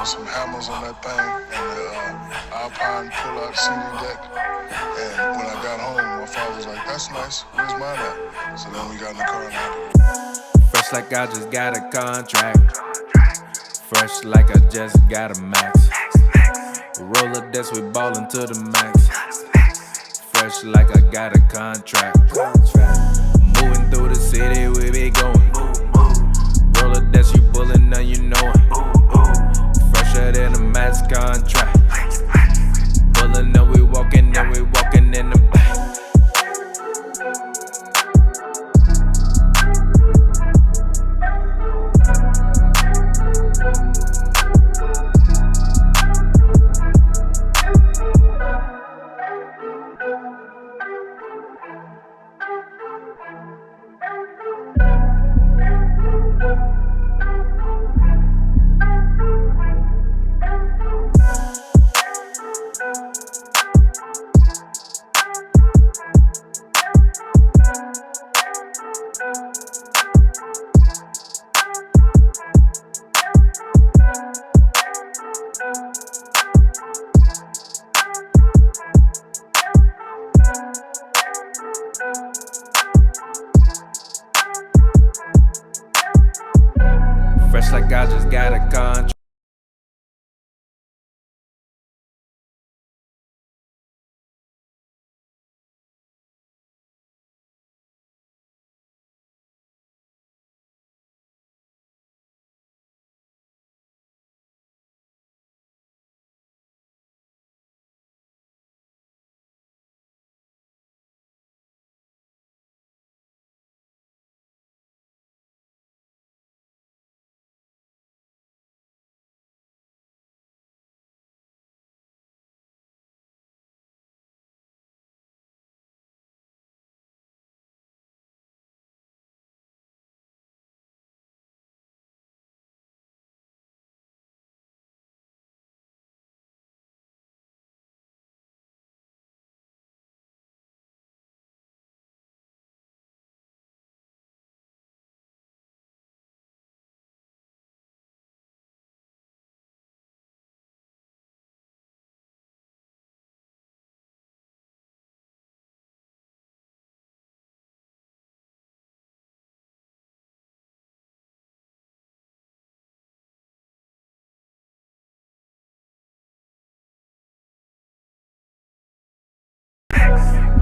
put some hammers on that thing and the Alpine pull-out seating deck. And when I got home, my father was like, "That's nice. Where's mine at?" So then we got in the car and I had to. Fresh like I just got a contract. Fresh like I just got a max. Roller desk, we ballin' to the max. Fresh like I got a contract. Moving through the city, we be going. Roller desk, you pullin' now you know it. Fresher than a max contract. Pullin' up, we walkin' and we walkin' in the back. Fresh like I just got a contract.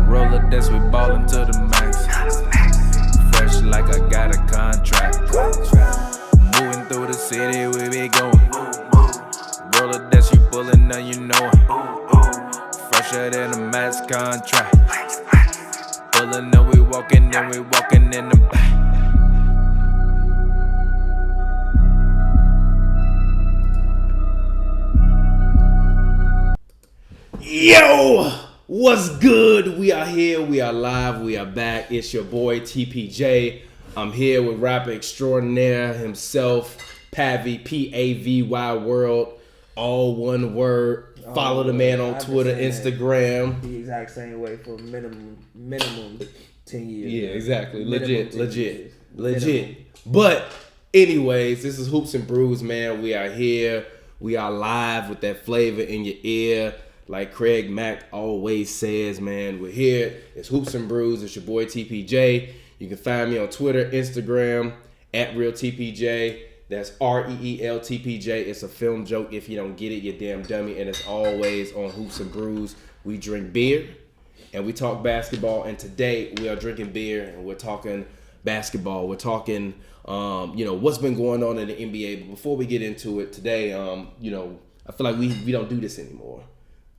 Roller desk, we ballin' to the max. Fresh like I got a contract. Moving through the city, we be going. Roller desk, you pullin' now you know it. Fresher than a max contract. Pullin' up, we walkin' and we walkin' in the back. Yo! What's good? We are here, we are live, we are back. It's your boy TPJ. I'm here with rapper extraordinaire himself, Pavy, Pavy World, all one word. Follow the man on Twitter, Instagram. The exact same way for minimum 10 years. Yeah, exactly. Legit. Minimum. But anyways, this is HoopsNBrews, man. We are here. We are live with that flavor in your ear. Like Craig Mack always says, man, we're here. It's HoopsNBrews. It's your boy TPJ. You can find me on Twitter, Instagram, @RealTPJ. That's REELTPJ. It's a film joke. If you don't get it, you damn dummy. And it's always on HoopsNBrews. We drink beer and we talk basketball. And today we are drinking beer and we're talking basketball. We're talking, what's been going on in the NBA. But before we get into it today, I feel like we don't do this anymore.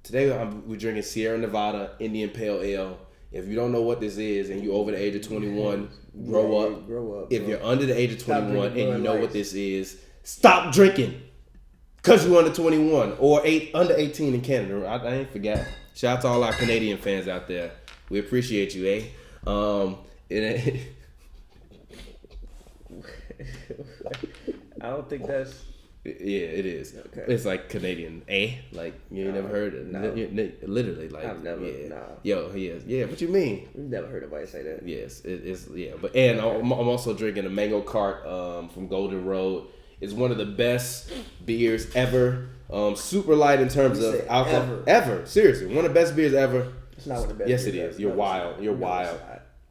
Today we're drinking Sierra Nevada Indian Pale Ale. If you don't know what this is and you're over the age of 21, grow up. If you're under the age of 21 and you know what this is, stop drinking. Because you're under 21 or under 18 in Canada. I ain't forgot. Shout out to all our Canadian fans out there. We appreciate you, eh? I don't think that's... Yeah, it is. Okay. It's like Canadian, like you never heard it. No. Literally, like I've never. Yeah. No. Yo, he is. Yeah, what you mean? You've never heard anybody say that. Yes, it's yeah. But I'm also drinking a mango cart from Golden Road. It's one of the best beers ever. Super light in terms of alcohol. Ever. Seriously. One of the best beers ever. It's not one of the best Yes, beers it is. ever. You're No, wild. You're no, wild.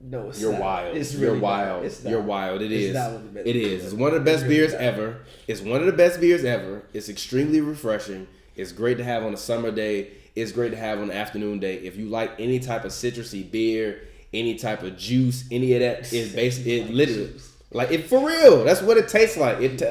No, it's You're not. wild. It's You're really wild. not. It's not. You're wild. It is. It's not one of the best It beers is. ever. It's one of the best It's really beers not. ever. It's one of the best beers ever. It's extremely refreshing. It's great to have on a summer day. It's great to have on an afternoon day. If you like any type of citrusy beer, any type of juice, any of that, is basically it literally like it for real. That's what it tastes like. It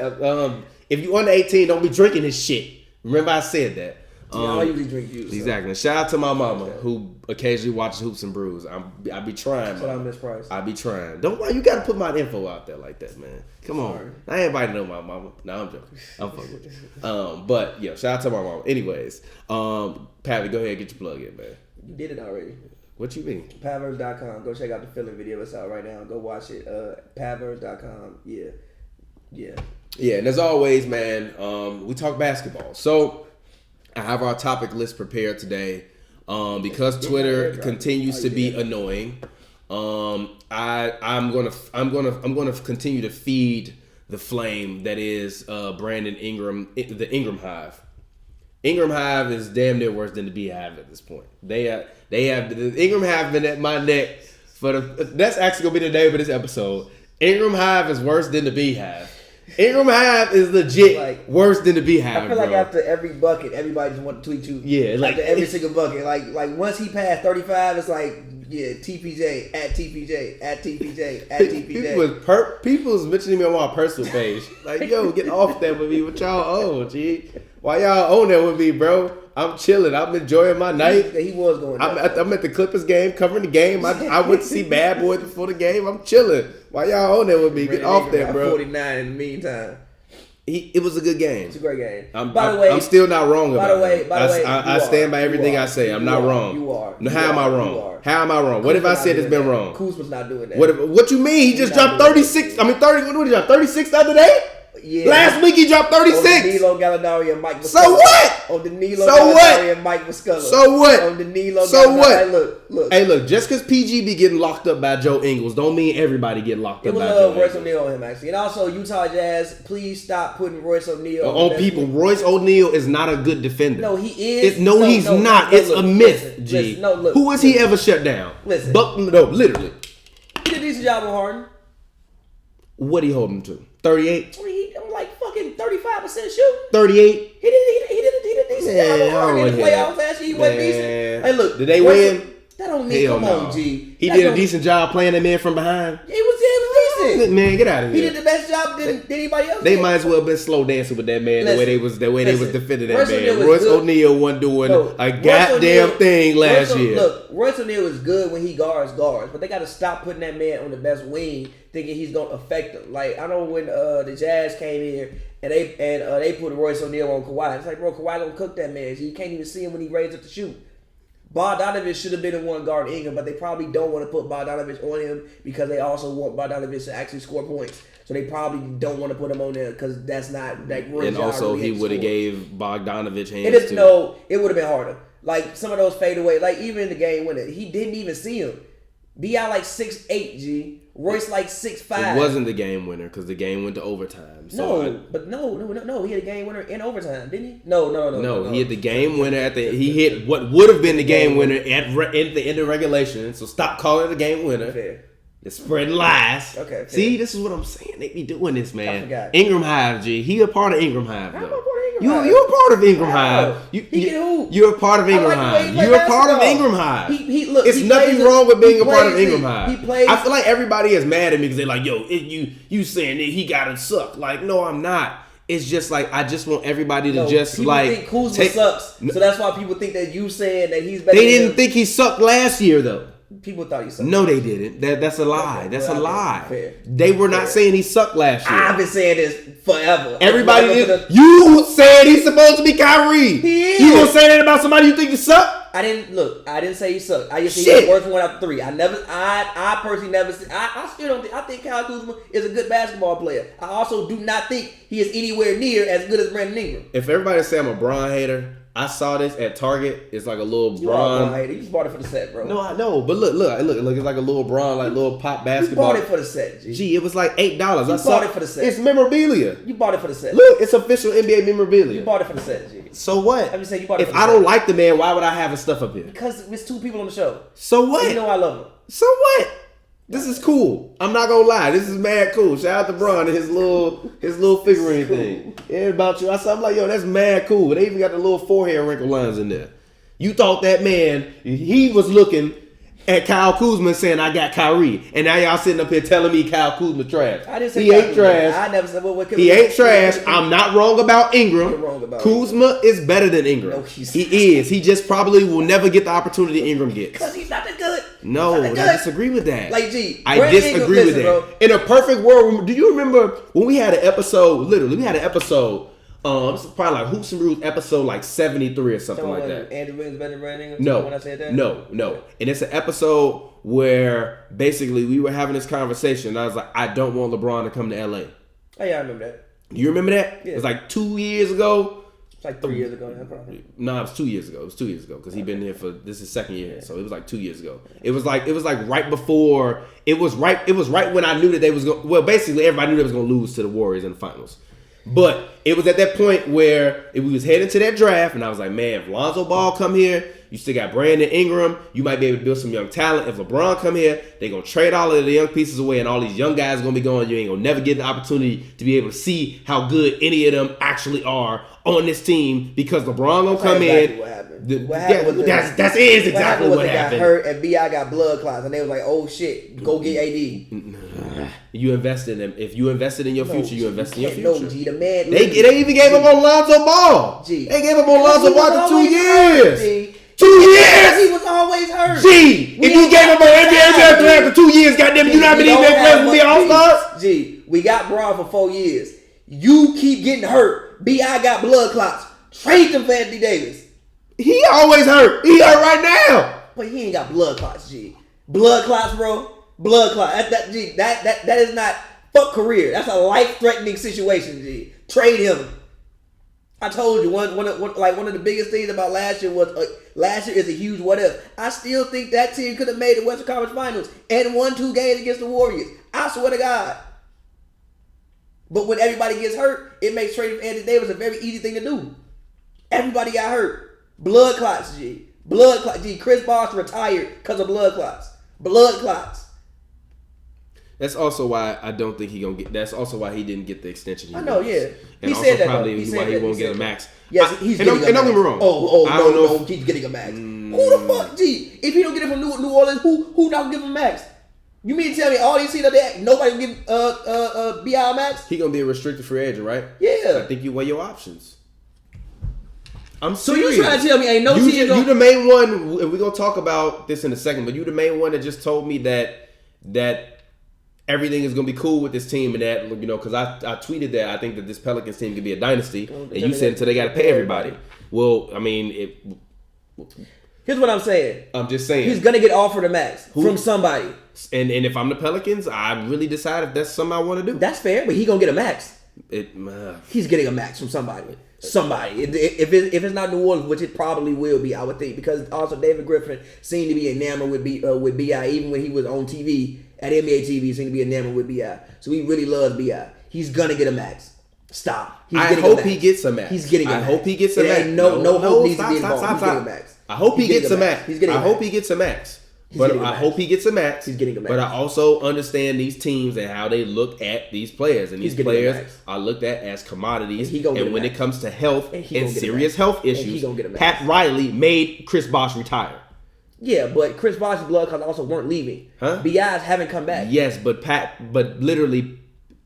if you under 18, don't be drinking this shit. Remember I said that. I usually drink juice. Exactly. Shout out to my mama who occasionally watches Hoops and Brews. I be trying. Shout out Miss Price. I be trying. Don't why you gotta put my info out there like that, man. Come on. I ain't everybody know my mama. No, I'm joking. I'm fucking with you. But yeah, shout out to my mama. Anyways, Pavy, go ahead and get your plug in, man. You did it already. What you mean? Pavers.com. Go check out the filling video. It's out right now. Go watch it. Pavers.com. Yeah. Yeah, and as always, man, we talk basketball. So I have our topic list prepared today. Because Twitter continues to be annoying. I'm gonna continue to feed the flame that is Brandon Ingram, the Ingram-hive. Ingram-hive is damn near worse than the Beyhive at this point. They have the Ingram-hive been at my neck for that's actually gonna be the name of this episode. Ingram-hive is worse than the Beyhive. Ingram-hive is legit worse than the Beyhive. I feel like after every bucket, everybody just want to tweet you. Yeah, like after every single bucket. Like once he passed 35, it's like TPJ at TPJ at TPJ at TPJ. People was mentioning me on my personal page. Like, yo, get off that with me. What y'all own, G? Why y'all own that with me, bro? I'm chilling. I'm enjoying my night. He was going down. I'm at the Clippers game, covering the game. I went to see Bad Boys before the game. I'm chilling. Why y'all on that with me? Get off that, bro. 49 in the meantime. It was a good game. It's a great game. By the way, I'm still not wrong about it. By the way, I stand by everything I say. I'm not wrong. You are. How am I wrong? How am I wrong? What if I said it's been wrong? Kuzma's not doing that. What you mean? He just dropped 36. I mean 30. What did he drop? 36 the other day? Yeah. Last week he dropped 36. On Danilo Gallinari and Mike Muscala. So what? On Danilo Gallinari and Mike Muscala. So what? On Danilo so Gallinari. What? Look. Hey, look. Just because PG be getting locked up by Joe Ingles, don't mean everybody get locked up by Joe Ingles. It was Royce O'Neal on him actually, and also Utah Jazz. Please stop putting Royce O'Neal on people. Royce O'Neal is not a good defender. No, he is. He's not. It's a myth. G. Who has he ever shut down? Listen. Literally. He did a decent job on Harden. What he hold him to? 38. I'm like fucking 35% shooting. 38. He did a decent job on Harden in the playoffs last year. He went decent. Hey, look. Did they win? That don't mean Hell come no. on, G. He did a decent job playing that man from behind. He was decent. Man, get out of here. He did the best job than anybody else. They might as well have been slow dancing with that man the way they was defending that man. Royce good. O'Neal wasn't doing a goddamn thing last year. Look, Royce O'Neal is good when he guards, but they got to stop putting that man on the best wing, thinking he's gonna affect them. Like I know when the Jazz came here and they put Royce O'Neal on Kawhi. It's like, bro, Kawhi gonna cook that man. So you can't even see him when he raises up to shoot. Bogdanovich should have been the one guarding Ingram, but they probably don't want to put Bogdanovich on him because they also want Bogdanovich to actually score points. So they probably don't want to put him on there because that's not that. And also, he would have gave Bogdanovich hands too. No, it would have been harder. Like some of those fadeaway, like even in the game winner, he didn't even see him. B.I. like 6'8", G. Royce like 6'5". It wasn't the game winner because the game went to overtime. So no. He had a game winner in overtime, didn't he? No. He had the game winner he hit what would have been the game winner at the end of regulation. So stop calling it a game winner. Fair. They're spreading lies. Okay. See, this is what I'm saying. They be doing this, man. I forgot. Ingram-hive, G. He a part of Ingram-hive, though. You're a part of Ingram-hive. You're a part of Ingram-hive. You're a part of Ingram-hive. It's nothing wrong with being a part of Ingram-hive. I feel like everybody is mad at me because they're like, yo, you saying that he gotta suck. Like, no, I'm not. It's just like I just want everybody to just people like think Kuzma sucks. So that's why people think that you saying that he's better. They didn't think he sucked last year though. People thought he sucked. No, they didn't. That's a lie. Okay, that's a lie. Fair. They were not saying he sucked last year. I've been saying this forever. Everybody did. You said he's supposed to be Kyrie. He is. You gonna say that about somebody you think you suck? I didn't say he sucked. I just think he's worth one out of three. I personally never. I still don't think. I think Kyle Kuzma is a good basketball player. I also do not think he is anywhere near as good as Brandon Ingram. If everybody say I'm a Bron hater, I saw this at Target. It's like a little You all bronze. You just bought it for the set, bro. No, I know, but look, it's like a little bronze, like little pop basketball. You bought it for the set, G. Gee, it was like $8. You bought it for the set. It's memorabilia. You bought it for the set. Look, it's official NBA memorabilia. You bought it for the set, G. So what? I'm just saying you bought it if for the I set. don't like the man, why would I have his stuff up here? Because it's 2 people on the show. So what? You know I love him. So what? This is cool. I'm not gonna lie. This is mad cool. Shout out to Bron and his little figurine thing. Yeah, about you. I'm like, yo, that's mad cool. They even got the little forehead wrinkle lines in there. You thought that man, he was looking at Kyle Kuzma saying, I got Kyrie. And now y'all sitting up here telling me Kyle Kuzma trash. I didn't say he ain't trash. I never said what he ain't trash. I'm not wrong about Ingram. You're wrong about Kuzma is better than Ingram. No, he's he is. He just probably will never get the opportunity Ingram gets. Because he's not that good. No, I disagree with that. Like, G, I disagree with that. Bro. In a perfect world, do you remember when we had an episode, literally, this is probably like HoopsNBrews episode like 73 or something like that. Andrew Wiggins better than Brandon Ingram? No, when I said that? no. And it's an episode where basically we were having this conversation and I was like, I don't want LeBron to come to LA. Oh, yeah, I remember that. You remember that? Yeah. It was like 2 years ago. It's like 3 years ago. Probably. No, it was 2 years ago. It was 2 years ago because he'd been here for this is second year, so it was like 2 years ago. It was like right before. It was right when I knew that they was going. Well, basically everybody knew they was going to lose to the Warriors in the finals. But it was at that point where we was heading to that draft, and I was like, man, if Lonzo Ball come here, you still got Brandon Ingram. You might be able to build some young talent. If LeBron come here, they gonna trade all of the young pieces away, and all these young guys gonna be going. You ain't gonna never get the opportunity to be able to see how good any of them actually are on this team because LeBron gonna come in. What happened? What happened was that's exactly what happened. Got hurt and Bi got blood clots, and they was like, "Oh shit, go get AD." You invested in him. If you invested in your future, you invested in your future. No, G, the man. They even gave up on Lonzo Ball. G, they gave up on Lonzo Ball for 2 years. G. 2 years. He was always hurt. Gee, if you gave up on NBA draft for 2 years, goddamn, you know how many NBA players will be all-stars? Gee, we got Braun for 4 years. You keep getting hurt. B.I. got blood clots. Trade them for Anthony Davis. He always hurt. He hurt right now. But he ain't got blood clots, G. Blood clots, bro. Blood clots. That is not fuck career. That's a life-threatening situation, G. Trade him. I told you one of the biggest things about last year was last year is a huge what if. I still think that team could have made the Western Conference Finals and won 2 games against the Warriors. I swear to God. But when everybody gets hurt, it makes trading for Anthony Davis a very easy thing to do. Everybody got hurt. Blood clots, G. Blood clots, G. Chris Bosh retired because of blood clots. Blood clots. That's also why I don't think he gonna get. That's also why he didn't get the extension. I know, yeah. And he also said that, probably he why said he won't he get said a max. Yes, he's getting a max. And don't get me wrong. No, he's getting a max. Who the fuck, G? If he don't get it from New Orleans, who not gonna give him a max? You mean to tell me all these teams that nobody can give B.I. a max? He gonna be a restricted free agent, right? Yeah. I think you weigh your options. I'm so serious. you trying to tell me ain't no team? You the main one, and we're gonna talk about this in a second. But you the main one that just told me that everything is gonna be cool with this team, and that because I tweeted that I think that this Pelicans team could be a dynasty, and you said until they got to pay everybody. Well, I mean, here's what I'm saying. I'm just saying he's gonna get offered a max from somebody. And if I'm the Pelicans, I really decide if that's something I want to do. That's fair, but he gonna get a max. He's getting a max from somebody. If it's not New Orleans, which it probably will be, I would think, because also David Griffin seemed to be enamored with B.I. even when he was on TV at NBA TV. He seemed to be enamored with B.I. So he really loves B.I. He's gonna get a max. Stop. I hope he gets a max. He's getting a max. I hope he gets a max. No hope needs to be involved. He's getting a max. I hope he gets a max. I hope he gets a max. But I hope he gets a max. He's getting a max. But I also understand these teams and how they look at these players. And these players are looked at as commodities. And when it comes to health and serious health issues, Pat Riley made Chris Bosh retire. Yeah, but Chris Bosh's blood clots also weren't leaving. B.I.'s haven't come back. Yes, but literally,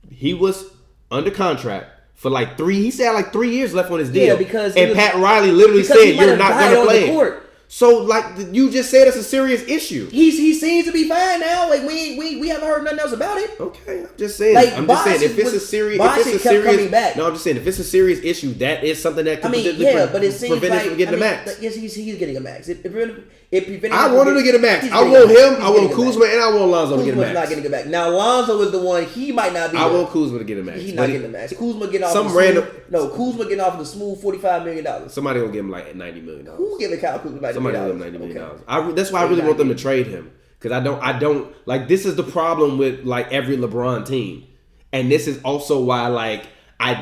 he was under contract for like 3. He said like 3 years left on his deal. Yeah, because Pat Riley literally said, "You're not going to play." So, like you just said, it's a serious issue. He seems to be fine now. Like we haven't heard nothing else about it. Okay, I'm just saying. Like, I'm just saying if it's a serious, coming back. No, I'm just saying if it's a serious issue, that is something that could but it seems prevent like him from getting a max. Yes, he's getting a max. I want him to get a max. I want him. I want Kuzma, and I want Lonzo to get a max. Not getting a max. Now Lonzo is the one. He might not be. I want Kuzma to get a max. He's not getting a max. Kuzma getting off some random. Kuzma getting off of the smooth $45 million. Somebody gonna give him like $90 million. Who giving Kyle Kuzma $90 million? Somebody gonna give him $90 million. That's why I really want them to trade him, because I don't like. This is the problem with like every LeBron team, and this is also why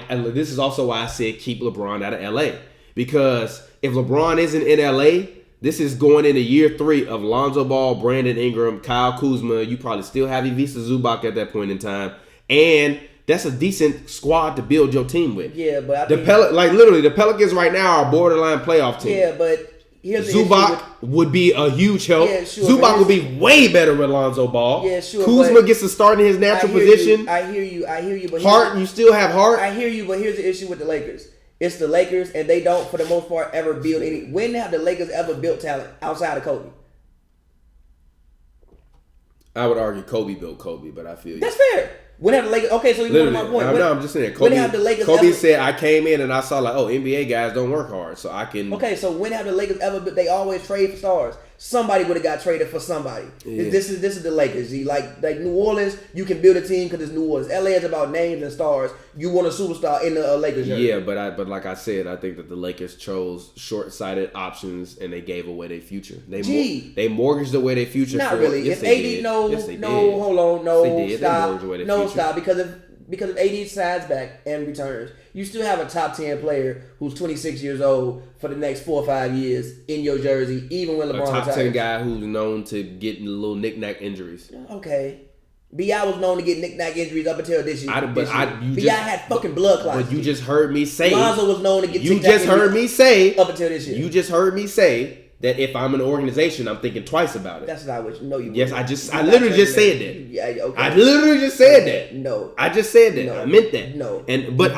this is also why I said keep LeBron out of LA, because if LeBron isn't in LA, this is going into year 3 of Lonzo Ball, Brandon Ingram, Kyle Kuzma. You probably still have Ivica Zubac at that point in time, and that's a decent squad to build your team with. Yeah, but literally the Pelicans right now are a borderline playoff team. Yeah, but here's Zubac would be a huge help. Yeah, sure, Zubac would be way better with Lonzo Ball. Yeah, sure. Kuzma gets to start in his natural position. I hear you. But Hart, you still have Hart. I hear you, but here's the issue with the Lakers. It's the Lakers, and they don't, for the most part, ever build any. When have the Lakers ever built talent outside of Kobe? I would argue Kobe built Kobe, but I feel you. That's fair. When have the Lakers? Okay, so you know my point. I'm just saying. Kobe, when have the Lakers Kobe ever, said, "I came in and I saw like, NBA guys don't work hard, so I can." Okay, so when have the Lakers ever? They always trade for stars. Somebody would have got traded for somebody. Yeah. This is the Lakers. Like New Orleans, you can build a team because it's New Orleans. LA is about names and stars. You want a superstar in the Lakers jersey. Yeah, but like I said, I think that the Lakers chose short-sighted options and they gave away their future. They mortgaged away their future. Not really. Yes, if AD hold on, no, they did. stop, They no, stop, because if AD signs back and returns, you still have a top 10 player who's 26 years old for the next 4 or 5 years in your jersey, even when LeBron retires. A top 10 guy who's known to get little knick-knack injuries. Okay. B.I. was known to get knick-knack injuries up until this year. B.I. had fucking blood clots. But you just heard me say. Lonzo was known to get You just heard me say. Up until this year. You just heard me say that if I'm an organization, I'm thinking twice about it. That's not what you know. Yes, I literally just said that. Yeah, okay. I literally just said that. No, I just said that. No. I meant that. No, but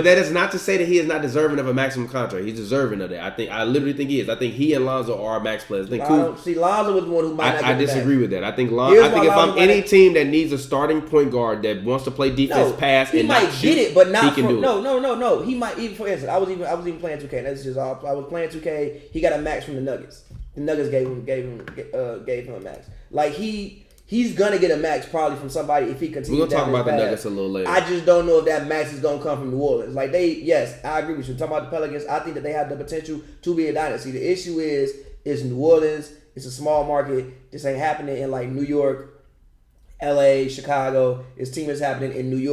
that is not to say that he is not deserving of a maximum contract. He's deserving of that. I literally think he is. I think he and Lonzo are max players. Lonzo was the one who might not. I disagree with that. I think if I'm any team that needs a starting point guard that wants to play defense, pass, and not shoot, he might get it, but not. He can do it. No. He might even. For instance, I was even playing 2K. That's just all. I was playing 2K. He got a max from the Nuggets. The Nuggets gave him a max. Like he's gonna get a max probably from somebody if he continues. We're gonna talk about the Nuggets a little later. I just don't know if that max is gonna come from New Orleans. Like yes, I agree with you. Talking about the Pelicans, I think that they have the potential to be a dynasty. The issue is New Orleans. It's a small market. This ain't happening in like New York, LA, Chicago. This team is happening in New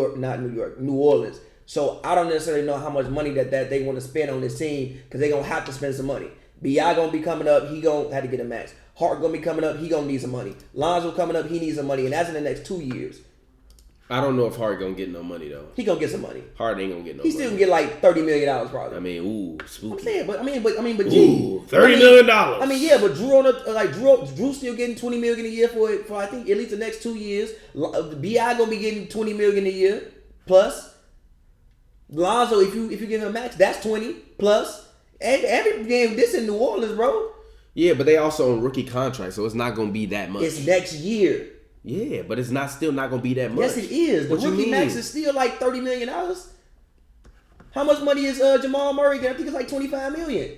Orleans. So I don't necessarily know how much money that they want to spend on this team because they're gonna have to spend some money. B.I. gonna be coming up, he gonna have to get a max. Hart gonna be coming up, he gonna need some money. Lonzo coming up, he needs some money, and that's in the next 2 years. I don't know if Hart gonna get no money though. He gonna get some money. Hart ain't gonna get no money. He still gonna get like $30 million probably. I mean, spooky. I'm saying, but $30 G. million. I mean, yeah, but Drew still getting $20 million a year for I think at least the next 2 years. B.I. gonna be getting $20 million a year plus. Lonzo, if you give him a max, that's 20 plus. Every game, this in New Orleans, bro. Yeah, but they also on rookie contracts, so it's not going to be that much. It's next year. Yeah, but it's still not going to be that much. Yes, it is. The rookie max is still like $30 million. How much money is Jamal Murray getting? I think it's like $25 million.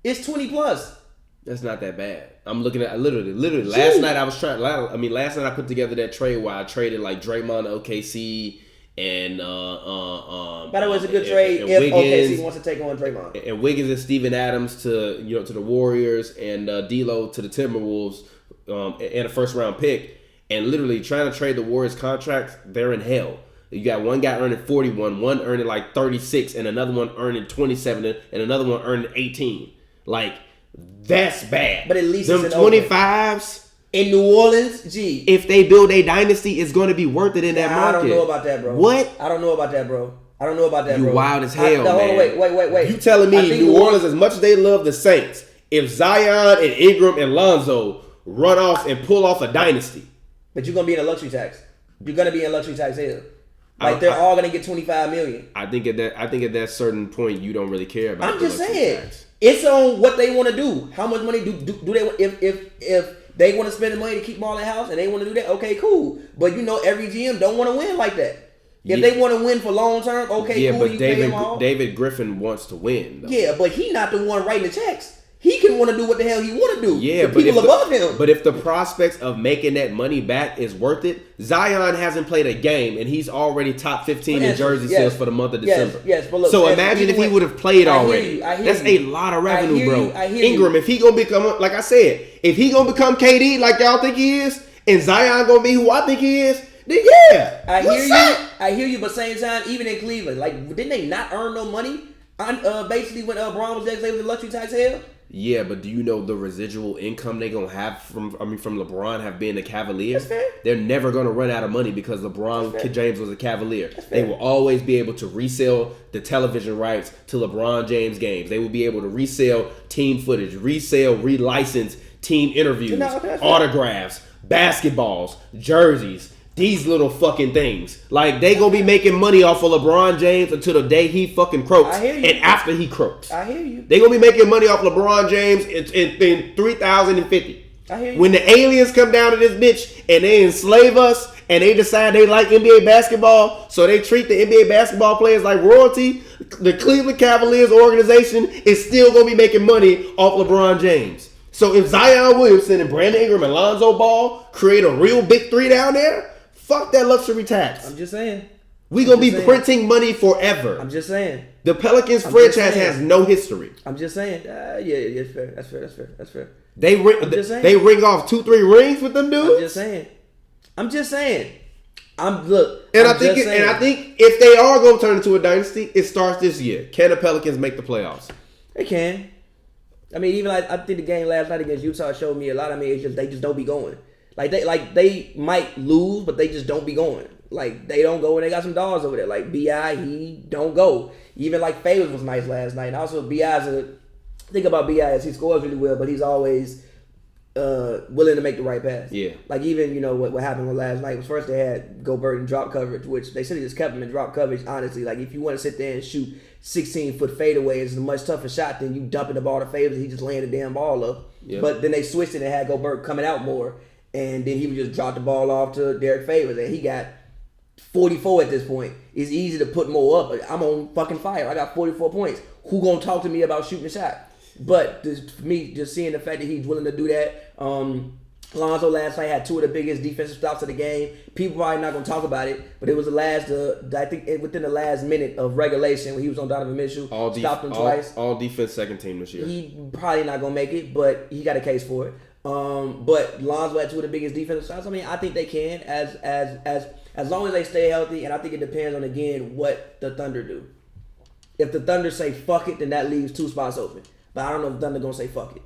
It's 20 plus. That's not that bad. I'm looking at literally. Last night I put together that trade where I traded like Draymond to OKC. And by the way, it's a good trade if OKC wants to take on Draymond. And Wiggins and Steven Adams to the Warriors, and D'Lo to the Timberwolves, and a first round pick. And literally trying to trade the Warriors contracts, they're in hell. You got one guy earning 41, one earning like 36, and another one earning 27, and another one earning 18. Like that's bad. But at least them it's 25s. In New Orleans, gee. If they build a dynasty, it's going to be worth it in that market. I don't know about that, bro. What? I don't know about that, bro. You wild as hell, man. Wait. You telling me New Orleans, as much as they love the Saints, if Zion and Ingram and Lonzo run off and pull off a dynasty. But you're going to be in a luxury tax. You're going to be in luxury tax here. Like they're all going to get $25 million. I think at that certain point, you don't really care about I'm just saying. tax. It's on what they want to do. How much money do they? If they want to spend the money to keep them all in house and they want to do that, okay, cool. But every GM don't want to win like that. If they want to win for long term, okay, cool. But you pay them all. David Griffin wants to win, though. Yeah, but he not the one writing the checks. He can want to do what the hell he want to do. Yeah, but people above him. But if the prospects of making that money back is worth it, Zion hasn't played a game and he's already top 15 in jersey sales for the month of December. Yes, but look. So imagine if he would have played already. That's a lot of revenue, bro. Ingram, if he gonna become, like I said, if he gonna become KD like y'all think he is, and Zion gonna be who I think he is, then yeah. I hear you, but same time, even in Cleveland, like didn't they not earn no money? Basically, when Braun was there, they was in luxury tax hell. Yeah, but do you know the residual income they're gonna have from LeBron have been the Cavaliers? They're never gonna run out of money because LeBron James was a Cavalier. They will always be able to resell the television rights to LeBron James games. They will be able to resell team footage, relicense team interviews, autographs, basketballs, jerseys. These little fucking things. Like, they gonna be making money off of LeBron James until the day he fucking croaks. I hear you. And after he croaks. I hear you. They gonna be making money off LeBron James in 3050. I hear you. When the aliens come down to this bitch and they enslave us and they decide they like NBA basketball, so they treat the NBA basketball players like royalty, the Cleveland Cavaliers organization is still gonna be making money off LeBron James. So if Zion Williamson and Brandon Ingram and Lonzo Ball create a real big three down there, fuck that luxury tax. I'm just saying. We gonna be printing money forever. I'm just saying. The Pelicans franchise has no history. I'm just saying. Yeah, it's fair. That's fair. They ring off 2-3 rings with them dudes. I'm just saying. I think if they are gonna turn into a dynasty, it starts this year. Can the Pelicans make the playoffs? They can. I mean, even I think the game last night against Utah showed me a lot. I mean, it's just they just don't be going. They might lose, but they just don't be going. Like, they don't go, and they got some dogs over there. Like, B.I., he don't go. Even, like, Favors was nice last night. And also, B.I.'s thing about B.I. is he scores really well, but he's always willing to make the right pass. Yeah. Like, even, what happened with last night was first they had Gobert in drop coverage, which they should have just kept him in drop coverage, honestly. Like, if you want to sit there and shoot 16-foot fadeaway, it's a much tougher shot than you dumping the ball to Favors and he just laying the damn ball up. Yep. But then they switched it and had Gobert coming out more. And then he would just drop the ball off to Derek Favors. And he got 44 at this point. It's easy to put more up. I'm on fucking fire. I got 44 points. Who gonna talk to me about shooting a shot? But for me, just seeing the fact that he's willing to do that. Lonzo last night had 2 of the biggest defensive stops of the game. People probably not gonna talk about it, but it was the last. I think within the last minute of regulation when he was on Donovan Mitchell, stopped him twice. All defense second team this year. He probably not gonna make it, but he got a case for it. But Lonzo had 2 of the biggest defensive shots. I mean, I think they can as long as they stay healthy, and I think it depends on again what the Thunder do. If the Thunder say fuck it, then that leaves 2 spots open. But I don't know if the Thunder gonna say fuck it.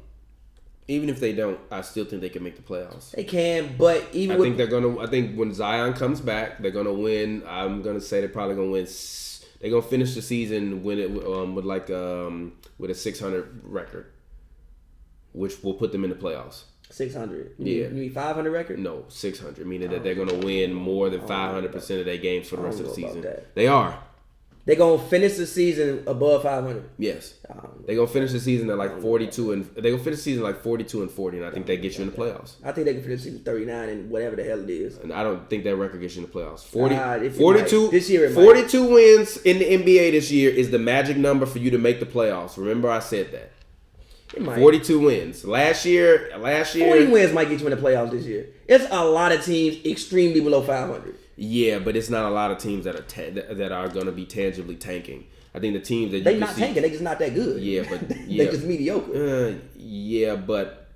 Even if they don't, I still think they can make the playoffs. They can, but I think when Zion comes back, they're gonna win. I'm gonna say they're probably gonna win. They're gonna finish the season with a 600 record, which will put them in the playoffs. 600. You mean 500 record? No, 600. Meaning that they're gonna win more than 500% of their games for the rest of the season. They are. They're gonna finish the season above 500. Yes. They're gonna finish the season at like 42 and they're gonna finish the season like 42 and 40, and I think they get you in the playoffs. I think they can finish the season 39 and whatever the hell it is. And I don't think that record gets you in the playoffs. 42 this year. 42 wins in the NBA this year is the magic number for you to make the playoffs. Remember, I said that. 42 wins. Last year 40 wins might get you in the playoffs this year. It's a lot of teams extremely below 500. Yeah, but it's not a lot of teams that are going to be tangibly tanking. I think the teams that they're not tanking, they just not that good. Yeah, but they're just mediocre. But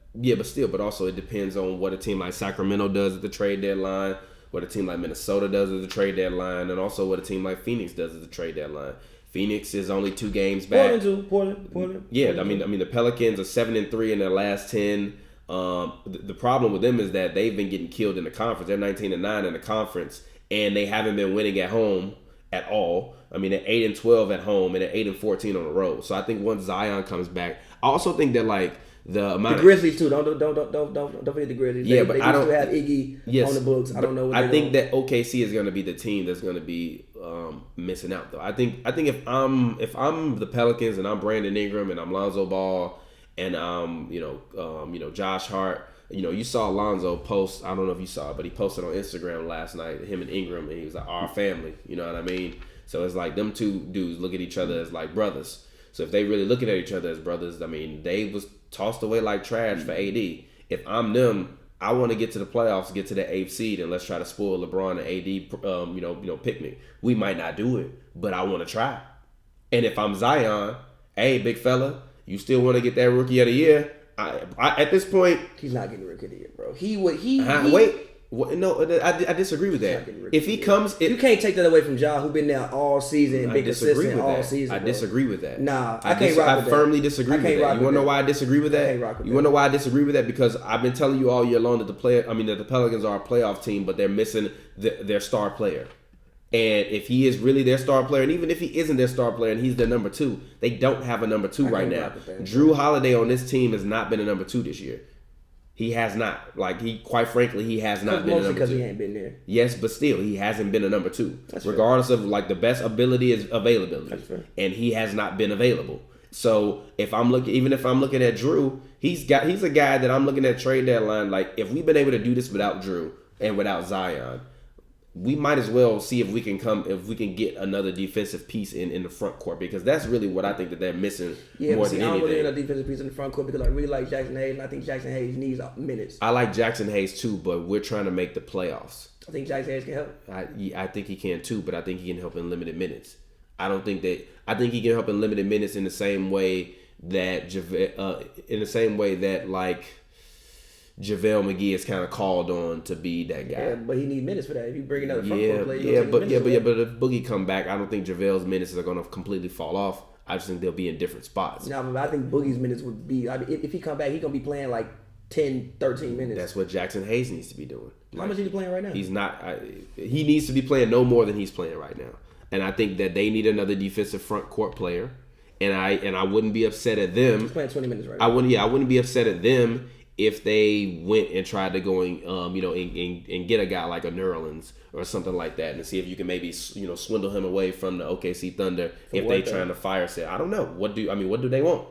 also it depends on what a team like Sacramento does at the trade deadline, what a team like Minnesota does at the trade deadline, and also what a team like Phoenix does at the trade deadline. Phoenix is only 2 games back. Portland. Yeah, I mean the Pelicans are 7-3 in their last 10. The problem with them is that they've been getting killed in the conference. They're 19-9 in the conference, and they haven't been winning at home at all. I mean, they're 8-12 at home and they're 8-14 on the road. So I think once Zion comes back, I also think that like the amount the Grizzlies too. Don't forget the Grizzlies. Yeah, they, but they I don't still have Iggy on the books. I don't know. What I think that OKC is going to be the team that's going to be missing out though. I think if I'm the Pelicans and I'm Brandon Ingram and I'm Lonzo Ball and Josh Hart. You saw Lonzo post. I don't know if you saw it, but he posted on Instagram last night. Him and Ingram, and he was like, "Our family." You know what I mean? So it's like them two dudes look at each other as like brothers. So if they really looking at each other as brothers, I mean, they was tossed away like trash for AD. If I'm them, I want to get to the playoffs, get to the 8th seed, and let's try to spoil LeBron and AD, picnic. We might not do it, but I want to try. And if I'm Zion, hey, big fella, you still want to get that Rookie of the Year? I at this point, he's not getting Rookie of the Year, bro. I disagree with that. If he comes, you can't take that away from Ja, who been there all season and been consistent all season. I disagree with that. Nah, I can't rock with that. I firmly disagree with that. You want to know why I disagree with that? You want to know why I disagree with that? Because I've been telling you all year long that the Pelicans are a playoff team, but they're missing their star player. And if he is really their star player, and even if he isn't their star player and he's their number 2, they don't have a number 2 right now. Drew Holiday on this team has not been a number 2 this year. He has not. Quite frankly, he has not been a number 2. Because he ain't been there. Yes, but still, he hasn't been a number 2. That's regardless of the best ability is availability. That's fair. And he has not been available. So if I'm looking at Drew, he's a guy that I'm looking at trade deadline. Like, if we've been able to do this without Drew and without Zion, we might as well see if we can get another defensive piece in the front court, because that's really what I think that they're missing more than anything. I don't really need a defensive piece in the front court because I really like Jackson Hayes, and I think Jackson Hayes needs minutes. I like Jackson Hayes too, but we're trying to make the playoffs. I think Jackson Hayes can help. I think he can too, but I think he can help in limited minutes. I think he can help in limited minutes in the same way that JaVale McGee is kind of called on to be that guy. Yeah, but he needs minutes for that. If you bring another front court player, but if Boogie come back, I don't think JaVale's minutes are going to completely fall off. I just think they'll be in different spots. No, but I think Boogie's minutes would be. I mean, if he come back, he's going to be playing like 10, 13 minutes. That's what Jackson Hayes needs to be doing. How much is he playing right now? He's not. He needs to be playing no more than he's playing right now. And I think that they need another defensive front court player. And I wouldn't be upset at them. He's playing 20 minutes right now. I wouldn't be upset at them if they went and tried to go and get a guy like a Nerlens or something like that, and see if you can maybe swindle him away from the OKC Thunder if they trying to fire sale. I don't know. What do they want?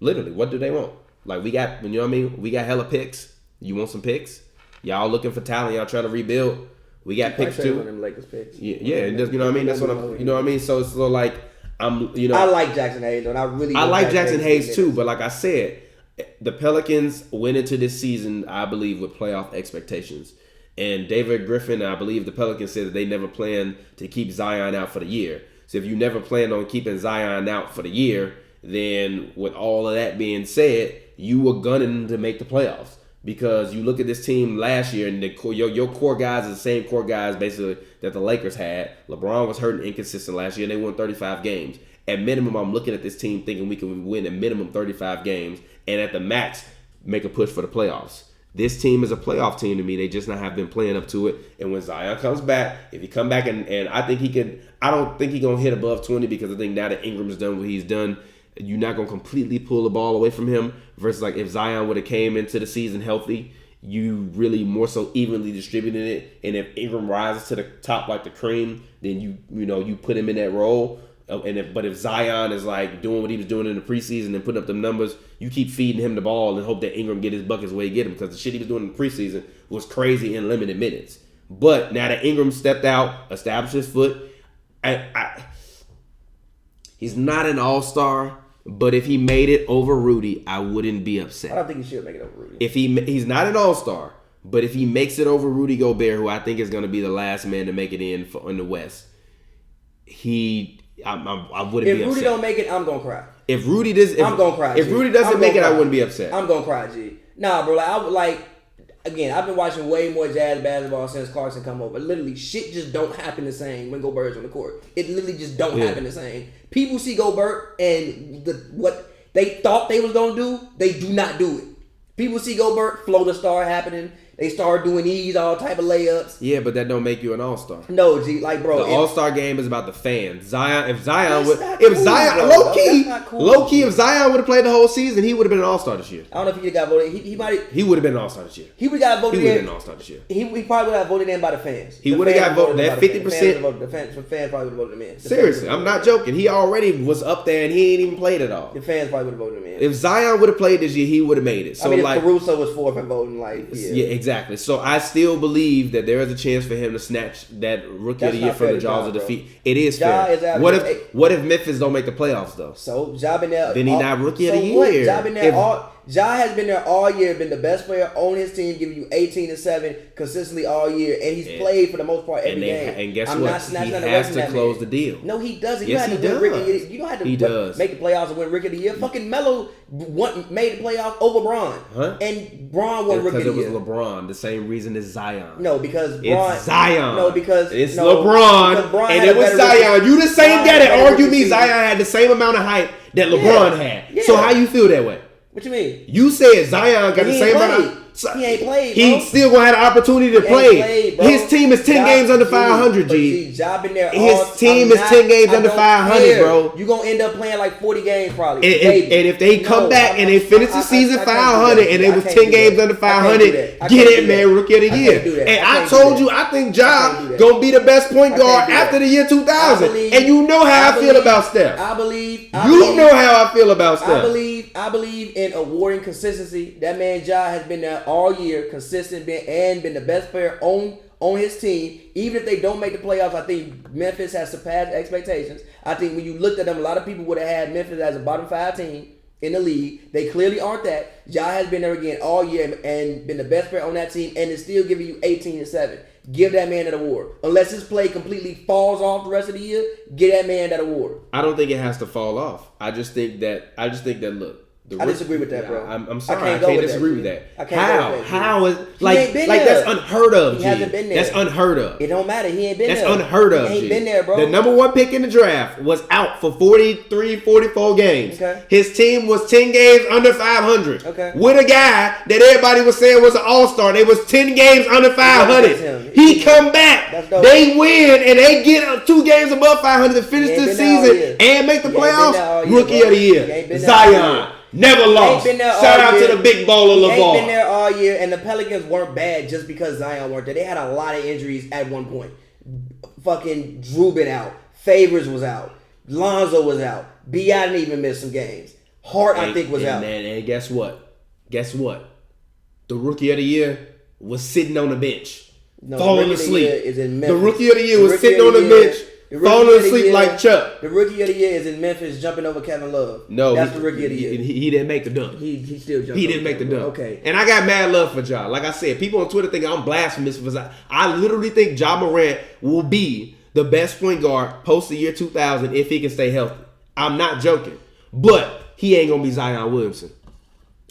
Literally, what do they want? Like, we got we got hella picks. You want some picks? Y'all looking for talent? Y'all trying to rebuild? We got picks too. One of them Lakers picks. Yeah, and that's, that's what I'm. You know what I mean? So it's like I like Jackson Hayes, and I like Jackson Hayes too. But like I said, the Pelicans went into this season, I believe, with playoff expectations. And David Griffin, I believe the Pelicans said that they never planned to keep Zion out for the year. So if you never planned on keeping Zion out for the year, then with all of that being said, you were gunning to make the playoffs. Because you look at this team last year, and your core guys are the same core guys basically that the Lakers had. LeBron was hurt and inconsistent last year, and they won 35 games. At minimum, I'm looking at this team thinking we can win a minimum 35 games, and at the max, make a push for the playoffs. This team is a playoff team to me. They just not have been playing up to it. And when Zion comes back, if he come back and I think he could, I don't think he's going to hit above 20, because I think now that Ingram's done what he's done, you're not going to completely pull the ball away from him. Versus like if Zion would have came into the season healthy, you really more so evenly distributed it. And if Ingram rises to the top like the cream, then you put him in that role. But if Zion is like doing what he was doing in the preseason and putting up the numbers, you keep feeding him the ball and hope that Ingram get his buckets where he get him, because the shit he was doing in the preseason was crazy in limited minutes. But now that Ingram stepped out, established his foot, he's not an all-star, but if he made it over Rudy, I wouldn't be upset. I don't think he should make it over Rudy. If he's not an all-star, but if he makes it over Rudy Gobert, who I think is going to be the last man to make it in the West, I wouldn't be upset. If Rudy don't make it, I'm gonna cry. I'm gonna cry. If Rudy doesn't make it, I wouldn't be upset. I'm gonna cry, G. Nah, bro. Again, I've been watching way more Jazz basketball since Clarkson come over. Literally, shit just don't happen the same when Gobert's on the court. It literally just don't happen the same. People see Gobert and what they thought they was gonna do, they do not do it. People see Gobert, floater star happening. They start doing these all type of layups. Yeah, but that don't make you an all-star. No, G, like bro, The all-star game is about the fans. Zion, That's not cool, bro. low key, if Zion would have played the whole season, he would have been an all-star this year. I don't know if he got voted. He might. He would have been an all-star this year. He would have got voted He would have in. been an all-star this year. He probably would have voted in by the fans. He would have got voted. That 50%. The fans probably would have voted him in. Seriously, I'm not joking. He already was up there and he ain't even played at all. The fans probably would have voted him in. If Zion would have played this year, he would have made it. So I mean, like, if Caruso was fourth and voting, like yeah, exactly. So I still believe that there is a chance for him to snatch that rookie of the year from the jaws of defeat. It is fair. What if Memphis don't make the playoffs though? So Ja been there. Then he not rookie of the year. What? Ja been there Ja has been there all year, been the best player on his team, giving you 18 and 7 consistently all year, and he's played for the most part every game. And guess I'm what? Not snatching he away has from to that close man. the deal. No, he doesn't. Yes, you he don't have to win does. Rookie. You don't have to He does. make the playoffs and win Rookie of the Year. Fucking Melo made the playoffs over Bron, and Bron won Rookie of the Year. Because it was LeBron. The same reason as Zion. No, because Bron. It's Zion. No, because it's no, LeBron, because Bron and had it a was better Zion. rookie. You the same guy that argue me. season. Zion had the same amount of hype that LeBron had. Yeah. So how you feel that way? What you mean? You said Zion got the same amount of. He ain't played, He bro. still gonna have the opportunity to play. His team is 10 games under 500, G. Ja been there. His team is 10 games under 500, bro. You gonna end up playing like 40 games probably. And if they come back and they finish the season 500 and they was 10 games under 500, get it, man, rookie of the year. And I told you, I think Ja gonna be the best point guard after the year 2000. And you know how I feel about Steph. You know how I feel about Steph. I believe in awarding consistency. That man Ja has been there all year, consistent, been the best player on his team. Even if they don't make the playoffs, I think Memphis has surpassed expectations. I think when you looked at them, a lot of people would have had Memphis as a bottom 5 team in the league. They clearly aren't that. Ja has been there again all year and been the best player on that team, and is still giving you 18 and 7. Give that man that award. Unless his play completely falls off the rest of the year, give that man that award. I don't think it has to fall off. I just think that look. I disagree with that, bro. I'm sorry. I can't disagree with that. I can't How is like that's unheard of? He hasn't been there. That's unheard of. It don't matter. He ain't been there. That's unheard of. He ain't been there, bro. The number 1 pick in the draft was out for 43, 44 games. Okay. His team was 10 games under 500. Okay. With a guy that everybody was saying was an all-star. They was 10 games under 500. He come back. They win and they get 2 games above 500 to finish the season and make the playoffs. Rookie of the year, Zion. Never lost. Shout out to the big baller LeVar. He ain't been there all year, and the Pelicans weren't bad just because Zion weren't there. They had a lot of injuries at one point. Fucking Drew been out. Favors was out. Lonzo was out. B.I. didn't even miss some games. Hart, I think, was out. And guess what? The rookie of the year was sitting on the bench, falling asleep. The rookie of the year was sitting on the bench, falling asleep like Chuck. The rookie of the year is in Memphis jumping over Kevin Love. No, that's the rookie of the year. He didn't make the dunk. He still jumped. He didn't make the dunk. Okay. And I got mad love for Ja. Like I said, people on Twitter think I'm blasphemous because I literally think Ja Morant will be the best point guard post the year 2000 if he can stay healthy. I'm not joking, but he ain't gonna be Zion Williamson.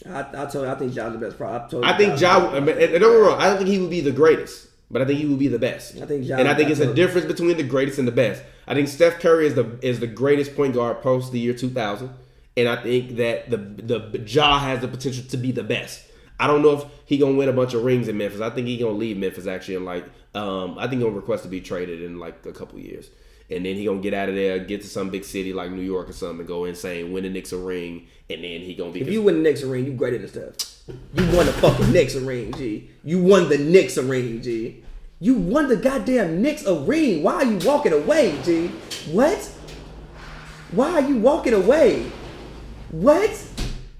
I told you, I think Ja's the best pro. I think Ja. And don't get me wrong. I don't think he will be the greatest. But I think he will be the best. I think it's a difference between the greatest and the best. I think Steph Curry is the greatest point guard post the year 2000, and I think that the Ja has the potential to be the best. I don't know if he gonna win a bunch of rings in Memphis. I think he gonna leave Memphis actually in I think he'll request to be traded in like a couple years, and then he gonna get out of there, get to some big city like New York or something, and go insane, win the Knicks a ring, and then he gonna be. If you win the Knicks a ring, you greater than Steph. You won the fucking Knicks a ring, G. You won the Knicks a ring, G. You won the goddamn Knicks a ring. Why are you walking away, G? What? Why are you walking away? What?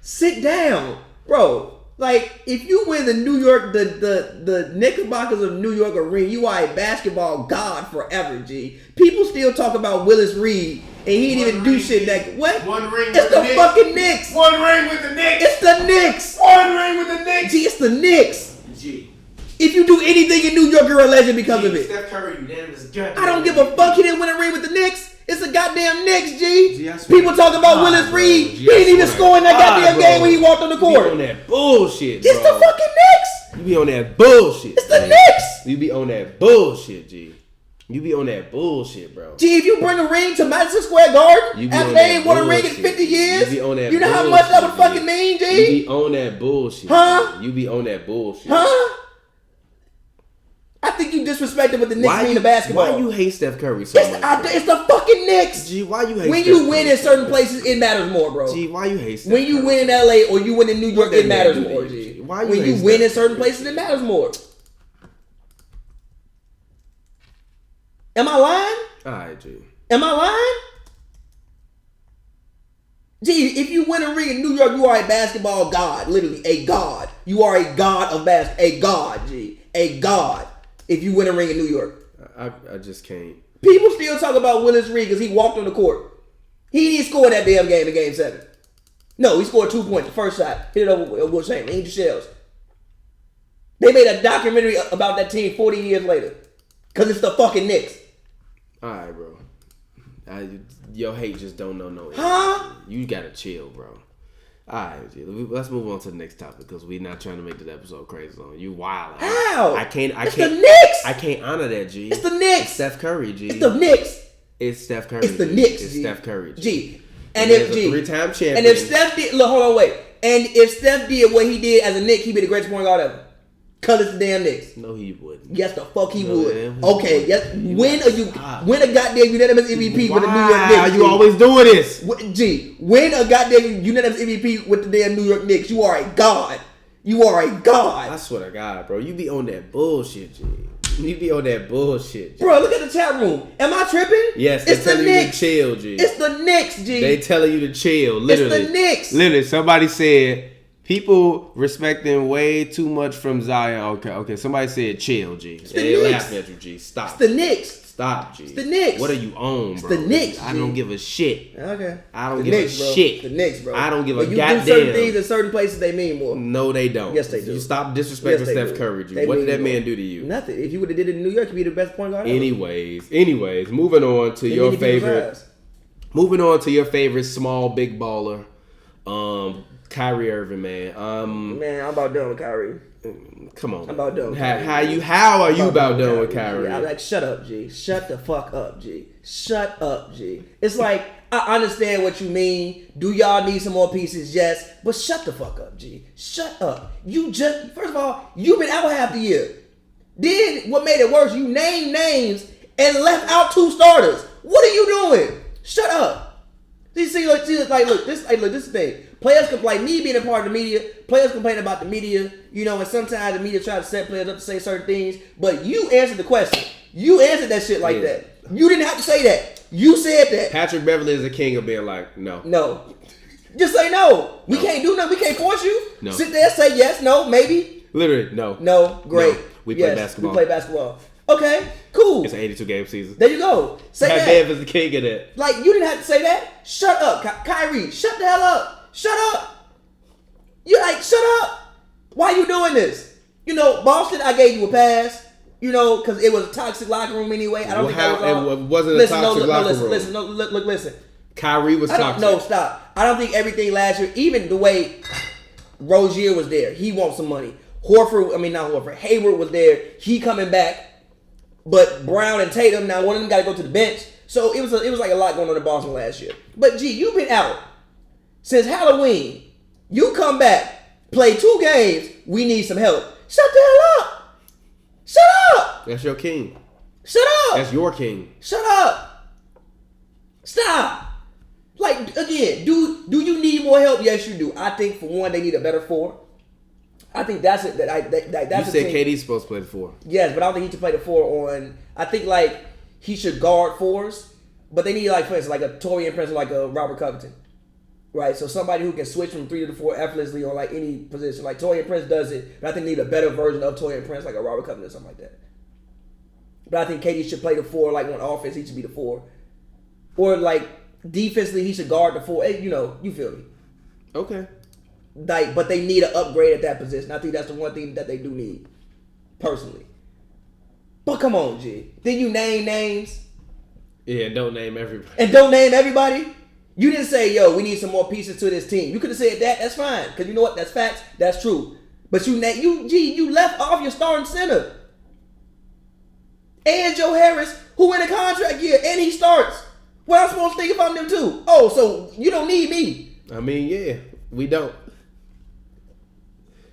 Sit down, bro. Like, if you win the New York, the Knickerbockers of New York a ring, you are a basketball god forever, G. People still talk about Willis Reed, and he didn't even do shit that. What? One ring it's with the Knicks. Fucking Knicks. One ring with the Knicks. It's the Knicks. One ring with the Knicks. G, it's the Knicks. G. If you do anything in New York, you're a legend because of it. Steph Curry, you damn is I don't give a fuck. He didn't win a ring with the Knicks. It's the goddamn Knicks, G. People talk about Willis Reed. He didn't even score in that goddamn game when he walked on the court. You be on that bullshit, It's bro. the fucking Knicks. You be on that bullshit. It's the Knicks. You be on that bullshit, G. You be on that bullshit, bro. G, if you bring a ring to Madison Square Garden after they ain't won a ring in 50 years, you know how much that would fucking mean, G? You be on that bullshit. Huh? You be on that bullshit. Huh? disrespecting what the Knicks mean to basketball. Why you hate Steph Curry so much? It's the fucking Knicks. G, why you hate when Steph you win Curry in certain places, it matters more, bro. G, why you hate Steph When you win in LA or you win in New York, it matters more, G. Why you when you win in certain places, it matters more. Am I lying? Alright, G. Am I lying? G, if you win a ring in New York, you are a basketball god. Literally, a god. You are a god of basketball. A god, G. A god. If you win a ring in New York. I just can't. People still talk about Willis Reed because he walked on the court. He didn't score that damn game in Game 7. No, he scored 2 points. The first shot. Hit it over Will Chamberlain. He the shells. They made a documentary about that team 40 years later. Because it's the fucking Knicks. Alright, bro. Your hate just don't know no. Huh? You gotta chill, bro. Alright, let's move on to the next topic because we're not trying to make this episode crazy on you. Wild. How? I can't. It's the Knicks. I can't honor that, G. It's the Knicks. It's Steph Curry, G. It's the Knicks. It's Steph Curry. It's the Knicks. It's G. Steph Curry, G. G. And if G, a 3-time champion. And if Steph did, look, hold on, wait. And if Steph did what he did as a Knick, he'd be the greatest point guard ever. Cause it's the damn Knicks. No, he wouldn't. Yes, the fuck he would. Man, Okay, yes. Win a goddamn unanimous MVP with the New York Knicks. Why you always doing this? G, win a goddamn unanimous MVP with the damn New York Knicks. You are a god. You are a god. I swear to God, bro. You be on that bullshit, G. You be on that bullshit, G. Bro, look at the chat room. Am I tripping? Yes, it's they're the telling you Knicks. to chill, G. It's the Knicks, G. They telling you to chill, literally. It's the Knicks. Literally, somebody said people respecting way too much from Zion. Okay. Somebody said chill, G. It's the They Knicks. laughing at you, G. Stop. It's the Knicks. Stop, G. It's the Knicks. What are you on, bro? It's the Knicks, I don't give a shit. Okay. I don't the give Knicks, a bro. shit. The Knicks, bro. I don't give a when you goddamn. do certain things in certain places, they mean more. No, they don't. Yes, they do. You stop disrespecting Yes, they Steph do. Curry, G. They What did mean that more. man do to you? Nothing. If you would have did it in New York, you'd be the best point guard ever. Anyways, moving on to your favorite. Moving on to your favorite small big baller, Kyrie Irving, man. Man, I'm about done with Kyrie. Come on. I'm about done with Kyrie. Kyrie. How are you about done with Kyrie? I'm like, shut up, G. Shut the fuck up, G. Shut up, G. It's like, I understand what you mean. Do y'all need some more pieces? Yes. But shut the fuck up, G. Shut up. First of all, you've been out half the year. Then, what made it worse, you named names and left out 2 starters. What are you doing? Shut up. Look, this is the thing. Players complain, me being a part of the media, players complain about the media, and sometimes the media try to set players up to say certain things, but you answered the question. You answered that shit like that. You didn't have to say that. You said that. Patrick Beverley is the king of being like, no. No. Just say no. We can't do nothing. We can't force you. No. Sit there, say yes, no, maybe. Literally, no. No, great. No. We play basketball. We play basketball. Okay, cool. It's an 82-game season. There you go. Say Pat that. Bev is the king of that. Like, you didn't have to say that. Shut up, Kyrie. Shut the hell up. Shut up. You're like, shut up. Why you doing this? Boston, I gave you a pass. Because it was a toxic locker room anyway. I don't think that was all. It wasn't a toxic locker room. Listen. Kyrie was toxic. No, stop. I don't think everything last year, even the way Rozier was there, he wants some money. Hayward was there. He coming back. But Brown and Tatum, now one of them got to go to the bench. So it was like a lot going on in Boston last year. But G, you've been out since Halloween. You come back, play 2 games. We need some help. Shut the hell up. Shut up. That's your king. Shut up. That's your king. Shut up. Stop. Like, again, do you need more help? Yes, you do. I think, for one, they need a better 4. I think that's it. That's you said KD's supposed to play the 4. Yes, but I don't think he should play the 4 on. I think he should guard 4s, but they need for instance a Torian Prince or a Robert Covington, right? So somebody who can switch from 3 to 4 effortlessly on any position. Like Torian Prince does it, but I think they need a better version of Torian Prince, like a Robert Covington or something like that. But I think KD should play the 4. On offense, he should be the 4, or defensively, he should guard the 4. Hey, you feel me? Okay. But they need an upgrade at that position. I think that's the one thing that they do need, personally. But come on, G. Then you name names. Yeah, don't name everybody. And don't name everybody. You didn't say, yo, we need some more pieces to this team. You could have said that. That's fine. Because you know what? That's facts. That's true. But you left off your starting center. And Joe Harris, who in a contract year, and he starts. What am I supposed to think if I'm them too? Oh, so you don't need me. I mean, yeah, we don't.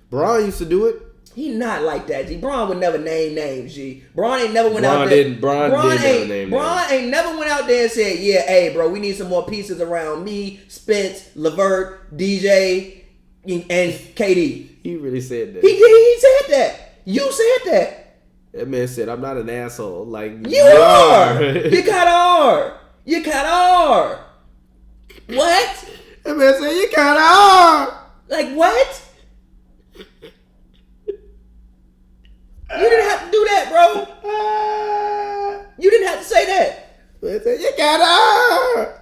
Braun used to do it. He not like that, G. Bron would never name names, G. Bron ain't never went out there. Bron ain't never went out there and said, yeah, hey, bro, we need some more pieces around me, Spence, LeVert, DJ, and KD. He really said that. He said that. You said that. That man said, I'm not an asshole. Like, you are. You kinda are. You kinda are. What? That man said, you kinda are. Like, what? You didn't have to do that, bro. You didn't have to say that. Man said, you kinda are.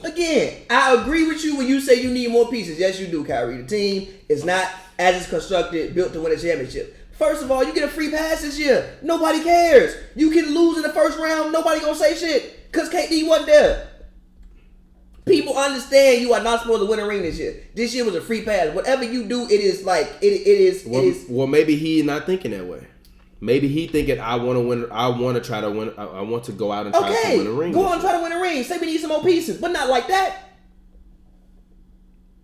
Again, I agree with you when you say you need more pieces. Yes, you do, Kyrie. The team is not, as it's constructed, built to win a championship. First of all, you get a free pass this year. Nobody cares. You can lose in the first round. Nobody gonna say shit because KD wasn't there. People understand you are not supposed to win a ring this year. This year was a free pass. Whatever you do, it is like it is. Well, maybe he not thinking that way. Maybe he thinking I want to win. I want to try to win. I want to go out and try to win a ring. Go on and try to win a ring. Say we need some more pieces, but not like that.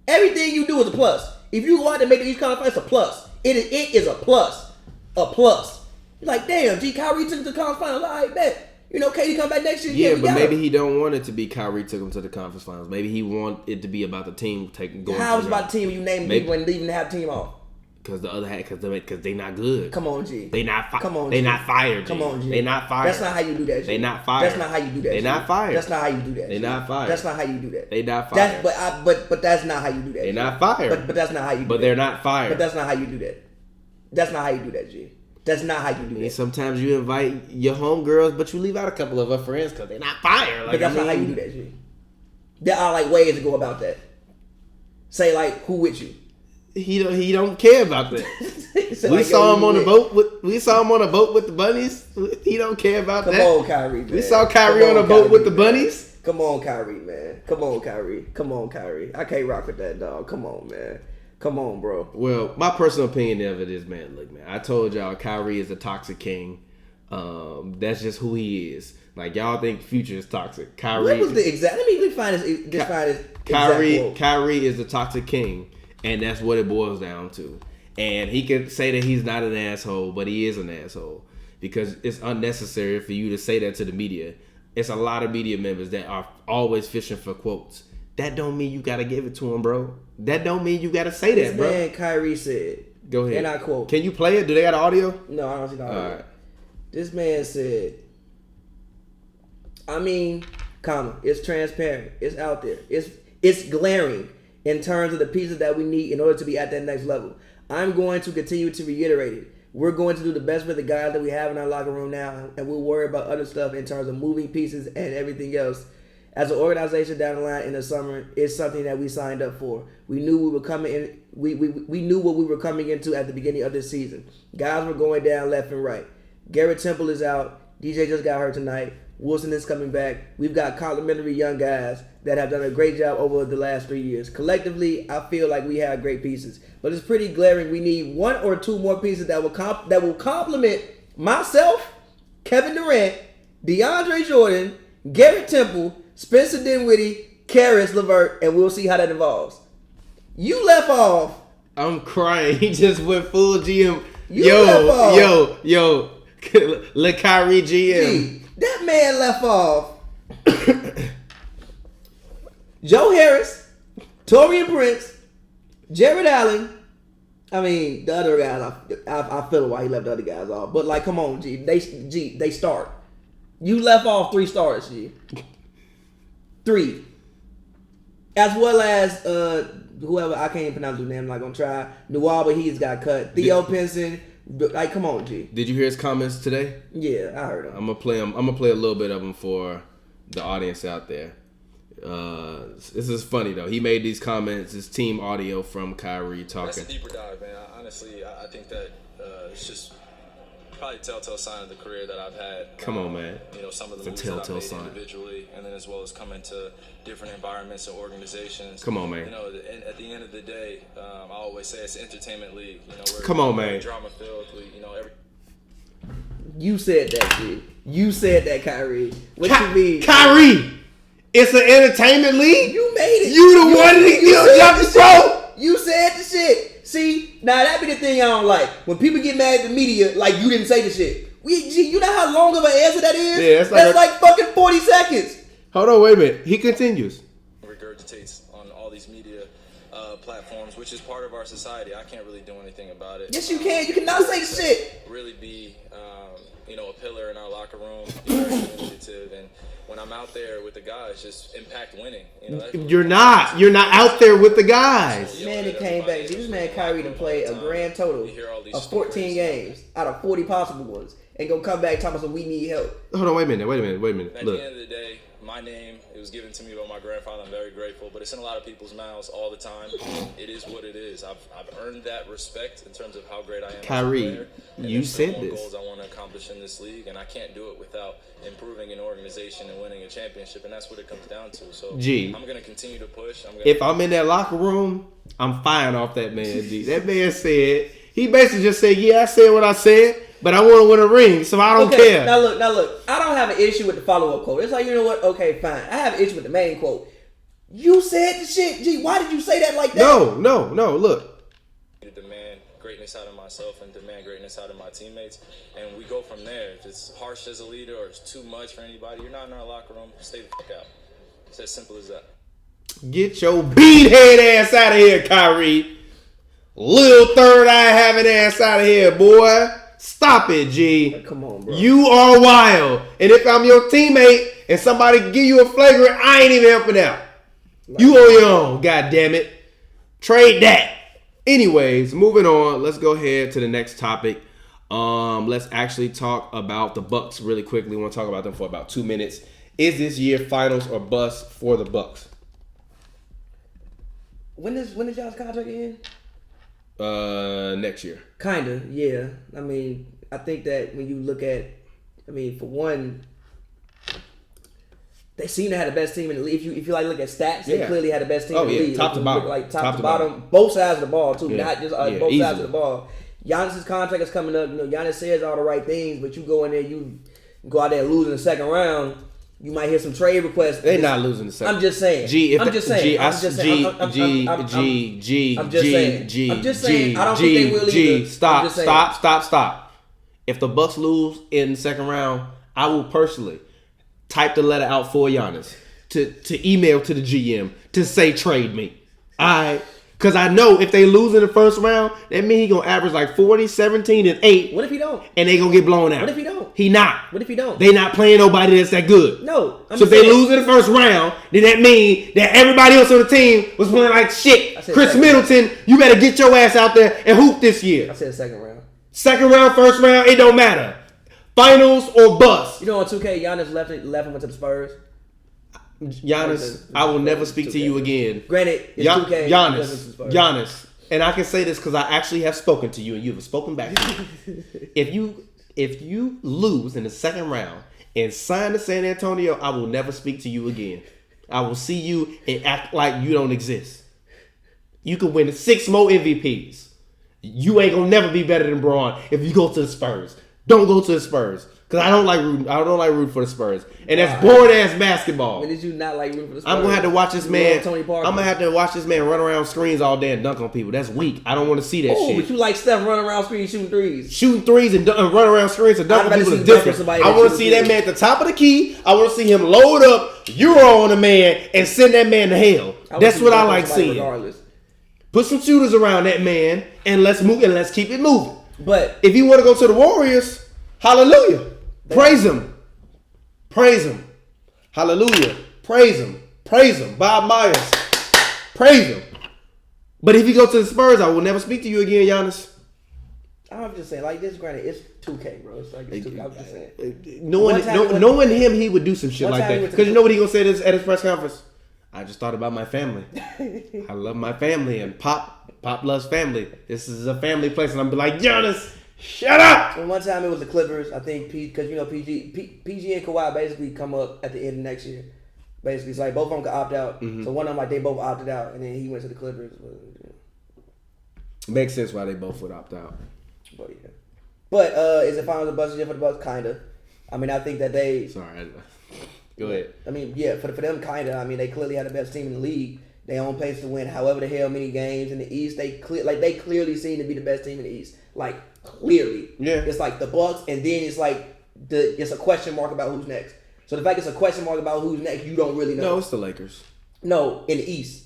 Everything you do is a plus. If you go out and make the East Conference, it's a plus. It is a plus. A plus. You're like, damn, G, Kyrie took him to the conference finals. All right, bet. You know, KD come back next year. Yeah, but maybe he don't want it to be Kyrie took him to the conference finals. Maybe he want it to be about the team going. How is about the team? You name people and leaving the half team off. Because the other half, because they not good. Come on, G. They not. Come on, they G. not fired. G. Come on, G. They not fired. That's not how you do that. G. They not fired. That's not how you do that. They G. not fired. That's not how you do that. They not fired. That's not how you do that. They not fired. But that's not how you do that. They not fired. But that's not how you do that. But they're not fired. But that's not how you do that. That's not how you do that, G. That's not how you do that. Sometimes you invite your homegirls, but you leave out a couple of her friends because they're not fired. Like, but that's not how you do that, G. There are like ways to go about that. Say like, who with you? He don't care about that. So we like, saw him on a boat with the bunnies. He don't care about that. Come on, Kyrie, man. We saw Kyrie on a boat with the bunnies. Come on, Kyrie, man. Come on, Kyrie. Come on, Kyrie. I can't rock with that, dog. Come on, man. Come on, bro. Well, my personal opinion of it is, man, look, man, I told y'all Kyrie is a toxic king. That's just who he is. Like, y'all think Future is toxic. Kyrie. What was the exact? Let me find his Kyrie is the toxic king, and that's what it boils down to. And he could say that he's not an asshole, but he is an asshole because it's unnecessary for you to say that to the media. It's a lot of media members that are always fishing for quotes. That don't mean you gotta give it to him, bro. That don't mean you gotta say that, bro. This man Kyrie said. Go ahead. And I quote. Can you play it? Do they got audio? No, I don't see the audio. All right. This man said, I mean, it's transparent. It's out there. It's glaring in terms of the pieces that we need in order to be at that next level. I'm going to continue to reiterate it. We're going to do the best with the guys that we have in our locker room now, and we'll worry about other stuff in terms of moving pieces and everything else. As an organization down the line in the summer, it's something that we signed up for. We knew we were coming in. We knew what we were coming into at the beginning of this season. Guys were going down left and right. Garrett Temple is out. DJ just got hurt tonight. Wilson is coming back. We've got complimentary young guys that have done a great job over the last 3 years. Collectively, I feel like we have great pieces, but it's pretty glaring. We need one or two more pieces that will complement myself, Kevin Durant, DeAndre Jordan, Garrett Temple, Spencer Dinwiddie, Karis LeVert, and we'll see how that evolves. You left off. I'm crying. He just went full GM. Yo, Le Kyrie GM. Gee, that man left off. Joe Harris, Torian Prince, Jared Allen. I mean, the other guys, I feel why he left the other guys off. But like, come on, G. They start. You left off 3 starters, G. 3. As well as whoever, I can't even pronounce his name, I'm not gonna try. Nuwaba, he's got cut. Theo Pinson, like, come on, G. Did you hear his comments today? Yeah, I heard him. I'm gonna play a little bit of them for the audience out there. This is funny though. He made these comments. His team audio from Kyrie talking. That's a deeper dive, man. Honestly, I think that it's just probably a telltale sign of the career that I've had. Come on, man. You know, some of the It's moves a that I've telltale made sign. individually, and then as well as coming to different environments and organizations. Come on, man. You know, at the end of the day, I always say it's an entertainment league. You know, we're Come on, man. Drama filled. You said that, G. You said that, Kyrie. What you mean? Kyrie! It's an entertainment league? You made it. You the one that killed Jumping Bro! You said the shit. See, now that be the thing I don't like. When people get mad at the media, like you didn't say the shit. You know how long of an answer that is? Yeah, that's like fucking 40 seconds. Hold on, wait a minute. He continues. Regurgitates on all these media platforms, which is part of our society. I can't really do anything about it. Yes, you can. You cannot say the shit. Really be, a pillar in our locker room, be very communicative, and when I'm out there with the guys, just impact winning. You're not out there with the guys. This man that came back. This man Kyrie to play a grand total of 14 games out of 40 possible ones, and gonna come back talking about we need help. Hold on, wait a minute. At Look. the end of the day, my name, it was given to me by my grandfather. I'm very grateful, but it's in a lot of people's mouths all the time. It is what it is. I've earned that respect in terms of how great I am. Kyrie, as a player. And you said more this. Goals I want to accomplish in this league, and I can't do it without improving an organization and winning a championship, and that's what it comes down to. So G, I'm going to continue to push. If I'm in that locker room, I'm firing off that man, G. That man said, he basically just said, yeah, I said what I said, but I want to win a ring, so I don't care. Now look. I don't have an issue with the follow-up quote. It's like, you know what? Okay, fine. I have an issue with the main quote. You said the shit. G, why did you say that like that? No, look. To demand greatness out of myself and demand greatness out of my teammates, and we go from there. If it's harsh as a leader or it's too much for anybody, you're not in our locker room. Stay the fuck out. It's as simple as that. Get your beathead ass out of here, Kyrie. Little third eye having ass out of here, boy. Stop it, G. Come on, bro. You are wild. And if I'm your teammate and somebody give you a flagrant, I ain't even helping out. You on your own, god damn it. Trade that. Anyways, moving on. Let's go ahead to the next topic. Let's actually talk about the Bucks really quickly. We want to talk about them for about 2 minutes. Is this year finals or bust for the Bucks? When is y'all's contract end? Next year. Kinda, yeah. I mean, I think that when you look at, for one, they seem to have the best team in the league. If you like look at stats, they clearly had the best team in the league. Top to bottom. Like top to bottom. Both sides of the ball too, not just both easily. sides of the ball. Giannis's contract is coming up. Giannis says all the right things, but you go in there, you go out there and lose in the second round. You might hear some trade requests. They're not losing the second. I'm just saying. I'm just saying. I don't think they will either. Stop. If the Bucks lose in the second round, I will personally type the letter out for Giannis to email to the GM to say trade me. Because I know if they lose in the first round, that means he's going to average like 40, 17, and 8. What if he don't? And they going to get blown out. What if he don't? He not. What if he don't? They not playing nobody that's that good. No. So if they lose in the first round, then that means that everybody else on the team was playing like shit. Chris Middleton, you better get your ass out there and hoop this year. I said second round. Second round, first round, it don't matter. Finals or bust. You know, on 2K, Giannis left and went to the Spurs. Giannis, I will never speak to you again. Granted, it's 2K. Giannis, and I can say this because I actually have spoken to you and you have spoken back to me. If you lose in the second round and sign to San Antonio, I will never speak to you again. I will see you and act like you don't exist. You can win 6 more MVPs. You ain't gonna never be better than Braun if you go to the Spurs. Don't go to the Spurs. Because I don't like rooting for the Spurs. And that's boring ass basketball. When did you not like rooting for the Spurs? I'm gonna have to watch this man. Tony Parker. I'm gonna have to watch this man run around screens all day and dunk on people. That's weak. I don't want to see that shit. But you like Steph running around screens shooting threes. Shooting threes and run around screens and dunk on people is different. I want to see that man at the top of the key. I want to see him load up Euro on a man and send that man to hell. That's what I like seeing. Regardless. Put some shooters around that man and let's move and let's keep it moving. But if you want to go to the Warriors, hallelujah. Praise him. Hallelujah. Praise him. Bob Myers. Praise him. But if you go to the Spurs, I will never speak to you again, Giannis. I'm just saying, like this, granted, it's 2K, bro. It's like it's 2K. I'm just saying. Knowing him, he would do some shit like that. Because you know what he gonna say at his press conference? I just thought about my family. I love my family, and Pop loves family. This is a family place, and I'm like, Giannis, shut up. And one time it was the Clippers. I think because PG and Kawhi basically come up at the end of next year. Basically, it's like both of them could opt out. Mm-hmm. So one of them, like they both opted out, and then he went to the Clippers. Makes sense why they both would opt out. But yeah. But is it finals or bust for the Bucks? Kinda. I mean, I think that they. Sorry. Go ahead. I mean, yeah, for them, kinda. I mean, they clearly had the best team in the league. They on pace to win however the hell many games in the East. They clearly seem to be the best team in the East. Like clearly, Yeah. It's like the Bucks, and then it's like it's a question mark about who's next. So the fact it's a question mark about who's next, you don't really know. No, it's the Lakers. No, in the East.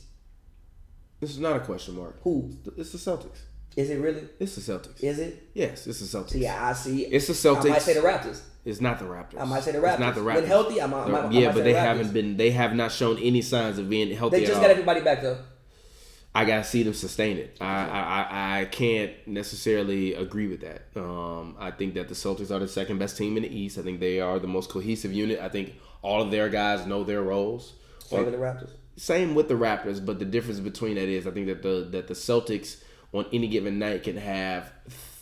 This is not a question mark. Who? It's the Celtics. Is it really? It's the Celtics. Is it? Yes, it's the Celtics. See, I see. It's the Celtics. I might say the Raptors. It's not the Raptors. I might say the Raptors. It's not the Raptors. When healthy, I might but say they the haven't Raptors. been. They have not shown any signs of being healthy. They just at got all. everybody back though. I gotta see them sustain it. I can't necessarily agree with that. I think that the Celtics are the second best team in the East. I think they are the most cohesive unit. I think all of their guys know their roles. Same with the Raptors. Same with the Raptors, but the difference between that is I think that the Celtics on any given night can have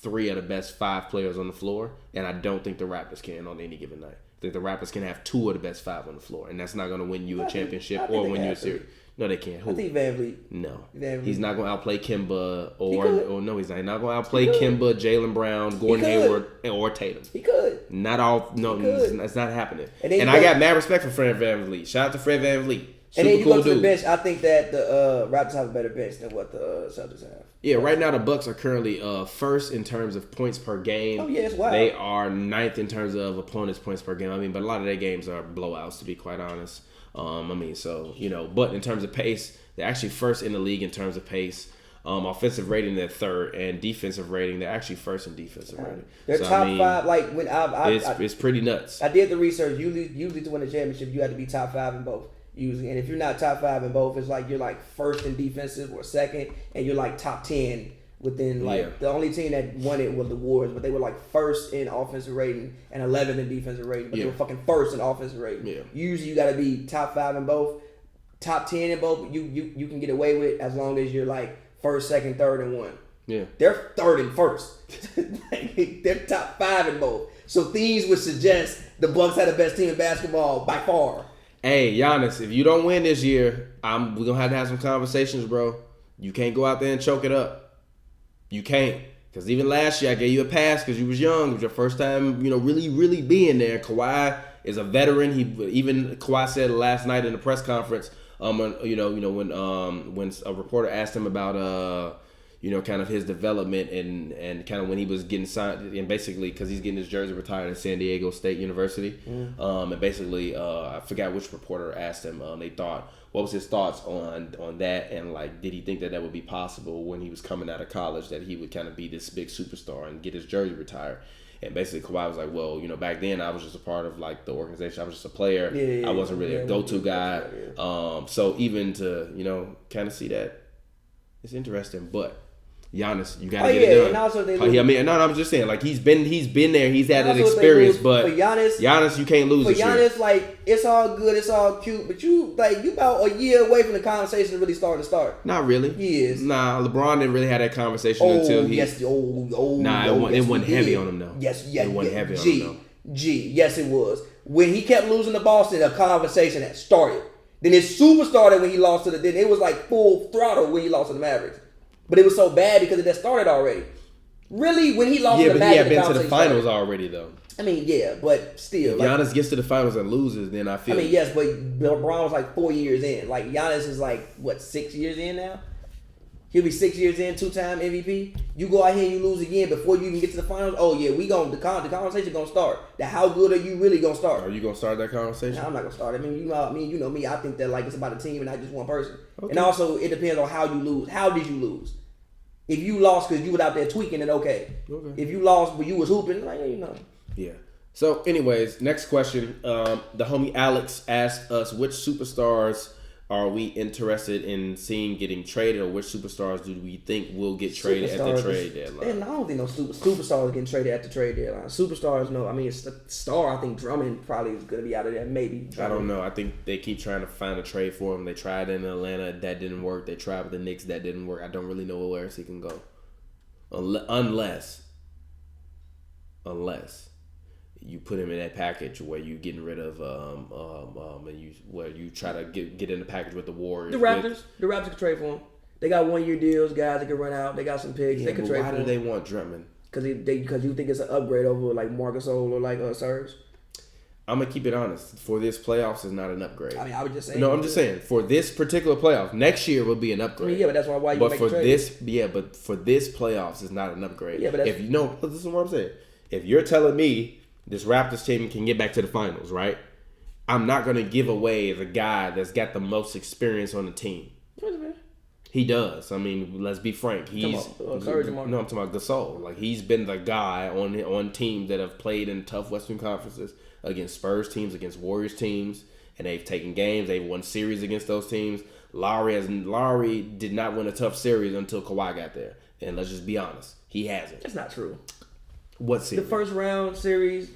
3 of the best 5 players on the floor, and I don't think the Raptors can on any given night. I think the Raptors can have 2 of the best 5 on the floor, and that's not going to win you a championship or win you a series. No, they can't. Who? I think Van Vliet. No, Van Vliet. he's not going to outplay Kimba could. no, he's not. He's not going to outplay Kimba, Jaylen Brown, Gordon could. Hayward, or Tatum. He could. Not all. No, He could. it's not happening. And I got mad respect for Fred VanVleet. Shout out to Fred VanVleet. And then you Super go cool to the dude. bench. I think that the Raptors have a better bench than what the Celtics have. Yeah, right now the Bucks are currently first in terms of points per game. Oh, yeah, it's wild. They are 9th in terms of opponents' points per game. I mean, but a lot of their games are blowouts, to be quite honest. But in terms of pace, they're actually first in the league in terms of pace. Offensive rating, they're third, and defensive rating, they're actually first in defensive rating. They're top 5. Like when it's pretty nuts. I did the research. Usually to win a championship, you have to be top 5 in both. Usually, and if you're not top 5 in both, it's like you're like first in defensive or second, and you're like top 10 within the only team that won it was the Warriors, but they were like first in offensive rating and 11th in defensive rating, but they were fucking first in offensive rating. Yeah. Usually, you got to be top 5 in both, top 10 in both. You can get away with as long as you're like first, second, third, and 1. Yeah, they're third and first. They're top 5 in both. So things would suggest the Bucks had the best team in basketball by far. Hey, Giannis, if you don't win this year, we're going to have some conversations, bro. You can't go out there and choke it up. You can't. Because even last year, I gave you a pass because you was young. It was your first time, really, really being there. Kawhi is a veteran. Even Kawhi said last night in the press conference, when a reporter asked him about kind of his development and kind of when he was getting signed, and basically because he's getting his jersey retired at San Diego State University. And basically, I forgot which reporter asked him. What was his thoughts on that, and like, did he think that would be possible when he was coming out of college, that he would kind of be this big superstar and get his jersey retired? And basically, Kawhi was like, well, back then I was just a part of like the organization. I was just a player. I wasn't really a go-to guy. So even to kind of see that, it's interesting, but. Giannis, you gotta get it done. And also I'm just saying, like he's been there, he's had that experience, but for Giannis, you can't lose. For this Giannis, year. like it's all good, it's all cute, but you about a year away from the conversation to really start. Not really. He is. Nah, LeBron didn't really have that conversation until he. Yes, it wasn't heavy on him though. It wasn't heavy on him though. Yes, it was. When he kept losing to Boston, a conversation had started. Then it super started when he lost to then it was like full throttle when he lost to the Mavericks. But it was so bad because it had started already. Really, when he lost to the Mavericks, he had been to the finals already, though. I mean, yeah, but still. If Giannis gets to the finals and loses, then I feel. I mean, yes, but LeBron was like 4 years in. Like, Giannis is like, 6 years in now? He'll be 6 years in, 2-time MVP. You go out here and you lose again before you even get to the finals. Oh, yeah, the conversation going to start. How good are you really going to start? Are you going to start that conversation? No, I'm not going to start. I mean, you know me. I think that, like, it's about a team and not just one person. Okay. And also, it depends on how you lose. How did you lose? If you lost because you was out there tweaking, then okay. If you lost but you was hooping, like, Yeah. So, anyways, next question. The homie Alex asked us, which superstars are we interested in seeing getting traded, or which superstars do we think will get traded at the trade deadline? I don't think no superstars getting traded at the trade deadline. Superstars, no. I mean, it's the star. I think Drummond probably is going to be out of there. Maybe Drummond. I don't know. I think they keep trying to find a trade for him. They tried in Atlanta. That didn't work. They tried with the Knicks. That didn't work. I don't really know where else he can go. Unless you put him in that package where you getting rid of where you try to get in the package with the Warriors. The Raptors could trade for him. They got 1 year deals, guys that can run out. They got some picks. They could trade for him. Why do they want Drummond? Because you think it's an upgrade over like Marc Gasol or like Serge. I'm gonna keep it honest. For this playoffs is not an upgrade. I mean, I was just saying. No, I'm just saying for this particular playoff, next year will be an upgrade. I mean, yeah, but that's why you but make for a trade. but for this playoffs is not an upgrade. Yeah, but that's, if you know, this is what I'm saying. If you're telling me this Raptors team can get back to the finals, right? I'm not gonna give away the guy that's got the most experience on the team. He does. I mean, let's be frank. I'm talking about Gasol. Like he's been the guy on teams that have played in tough Western conferences against Spurs teams, against Warriors teams, and they've taken games. They've won series against those teams. Lowry did not win a tough series until Kawhi got there. And let's just be honest, he hasn't. That's not true. What series? The first round series.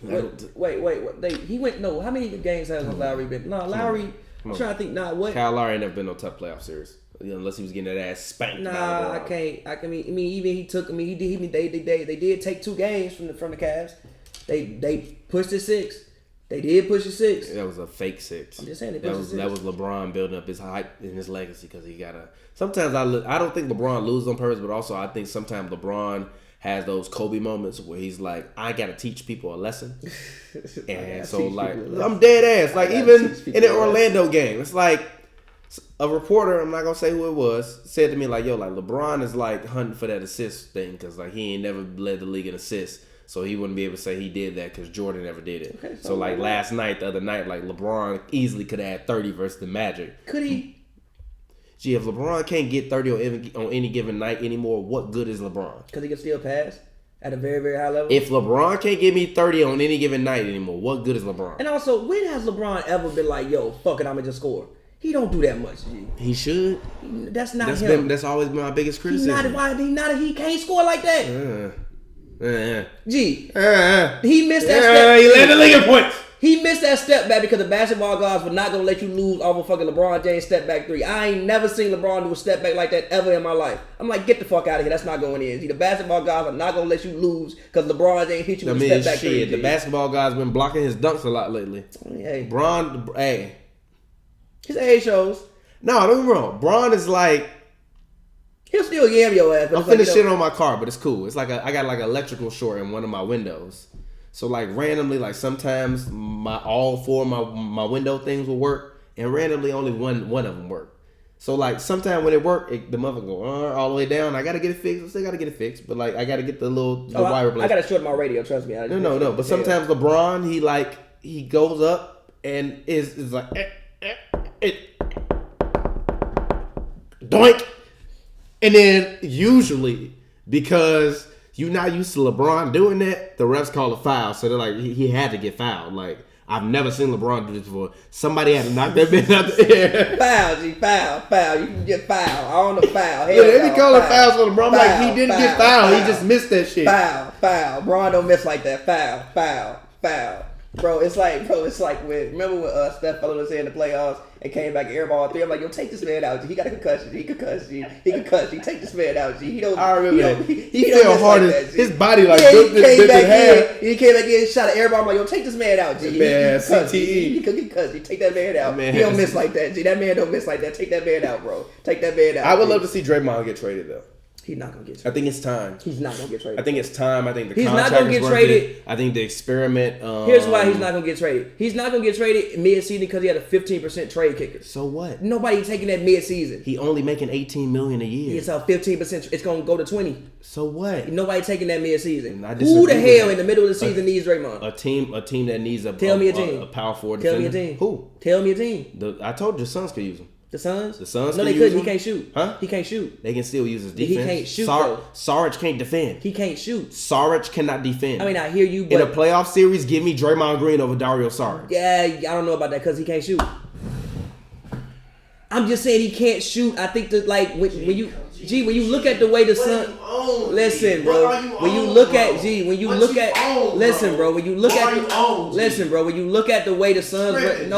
Wait. He went. No, how many games has Lowry been? No, Lowry. I'm trying to think. What? Kyle Lowry ain't never been no tough playoff series unless he was getting that ass spanked. Nah, I can't. I mean, even he took. I mean, they did take 2 games from the Cavs. They pushed it 6. They did push it 6. That was a fake 6. I'm just saying that was LeBron building up his hype and his legacy because he gotta. Sometimes I don't think LeBron loses on purpose, but also I think sometimes LeBron has those Kobe moments where he's like, I gotta teach people a lesson, and so like I'm dead ass. Like even in the Orlando game, it's like a reporter, I'm not gonna say who it was, said to me like, yo, like LeBron is like hunting for that assist thing because like he ain't never led the league in assists. So he wouldn't be able to say he did that because Jordan never did it. Okay, so like the other night, like LeBron easily could have had 30 versus the Magic. Could he? Gee, if LeBron can't get 30 on any given night anymore, what good is LeBron? Because he can still pass at a very, very high level. If LeBron can't give me 30 on any given night anymore, what good is LeBron? And also, when has LeBron ever been like, yo, fuck it, I'm going to just score? He don't do that much, G. He should. That's not him. That's always been my biggest criticism. He can't score like that. He missed that step. He landed league points. He missed that step back because the basketball guards were not going to let you lose off a fucking LeBron James step back 3. I ain't never seen LeBron do a step back like that ever in my life. I'm like, get the fuck out of here. That's not going in. The basketball guys are not going to let you lose because LeBron James hit you with a step back 3. The basketball guys been blocking his dunks a lot lately. Hey. His age shows. No, don't get me wrong. Bron is like, he'll still yam your ass. I'm finna shit on my car, but it's cool. It's like I got like an electrical short in one of my windows. So like randomly, like sometimes all 4 of my window things will work, and randomly only one of them work. So like sometimes when it work, the mother go all the way down. I gotta get it fixed. I still gotta get it fixed, but like I gotta get the wire replaced. I gotta short my radio. Trust me. No. But sometimes LeBron, he goes up and is like doink, and then usually because you're not used to LeBron doing that, the refs call a foul. So they're like, he had to get fouled. Like, I've never seen LeBron do this before. Somebody had to knock that bitch out the air. Foul. You can get foul. On the foul. Yeah, they be calling fouls for LeBron. Like, he didn't get fouled. He just missed that shit. Foul. Bron don't miss like that. Foul. Bro, it's like remember when Steph fell on his head in the playoffs and came back and airball 3? I'm like, yo, take this man out. G. He got a concussion. He concussed. Take this man out. G. He don't. I remember that. He fell hard. Like his body like he came back in, shot an airball. I'm like, yo, take this man out. G. Man, CTE. He concussed. Take that man out. He don't miss like that. G. That man don't miss like that. Take that man out, bro. Take that man out. I would love to see Draymond get traded though. He's not gonna get traded. I think it's time. He's not gonna get traded. I think it's time. I think he's not gonna get traded. I think the experiment. Here's why he's not gonna get traded. He's not gonna get traded mid-season because he had a 15% trade kicker. So what? Nobody taking that mid-season. He only making $18 million a year. It's a 15%. It's gonna go to 20. So what? Nobody taking that mid-season. Who the hell in the middle of the season needs Draymond? A team that needs a power forward defender. Tell me a team. Who? Tell me a team. I told you the Suns could use him. The Suns? No, they couldn't. He can't shoot. Huh? He can't shoot. They can still use his defense. He can't shoot. Sarge can't defend. He can't shoot. Sarge cannot defend. I mean, I hear you, but in a playoff series, give me Draymond Green over Dario Sarge. Yeah, I don't know about that because he can't shoot. I'm just saying he can't shoot. I think that like when you look at the way the Suns. Listen, bro. When you look at the way the Suns the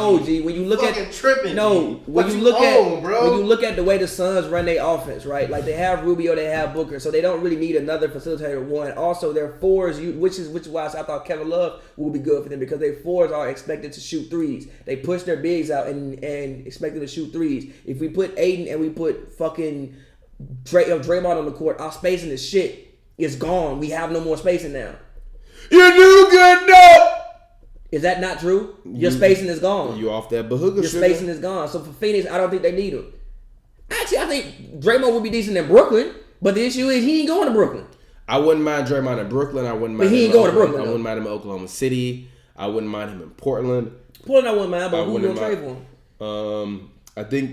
way the Suns run their offense, right? Like they have Rubio, they have Booker, so they don't really need another facilitator. One, also their fours, which is why I thought Kevin Love will be good for them because their fours are expected to shoot threes. They push their bigs out and expect them to shoot threes. If we put Aiden and we put fucking Draymond on the court, our spacing is shit. It's gone. We have no more spacing now. You do good, though. Is that not true? Your spacing is gone. You off that Bahooga Your sugar. spacing is gone. So for Phoenix, I don't think they need him. Actually, I think Draymond would be decent in Brooklyn, but the issue is he ain't going to Brooklyn. I wouldn't mind Draymond in Brooklyn. I wouldn't mind But he him ain't going to Oklahoma. Brooklyn, I though. wouldn't mind him in Oklahoma City. I wouldn't mind him in Portland. Portland, I wouldn't mind, but who you wouldn't gonna trade for him?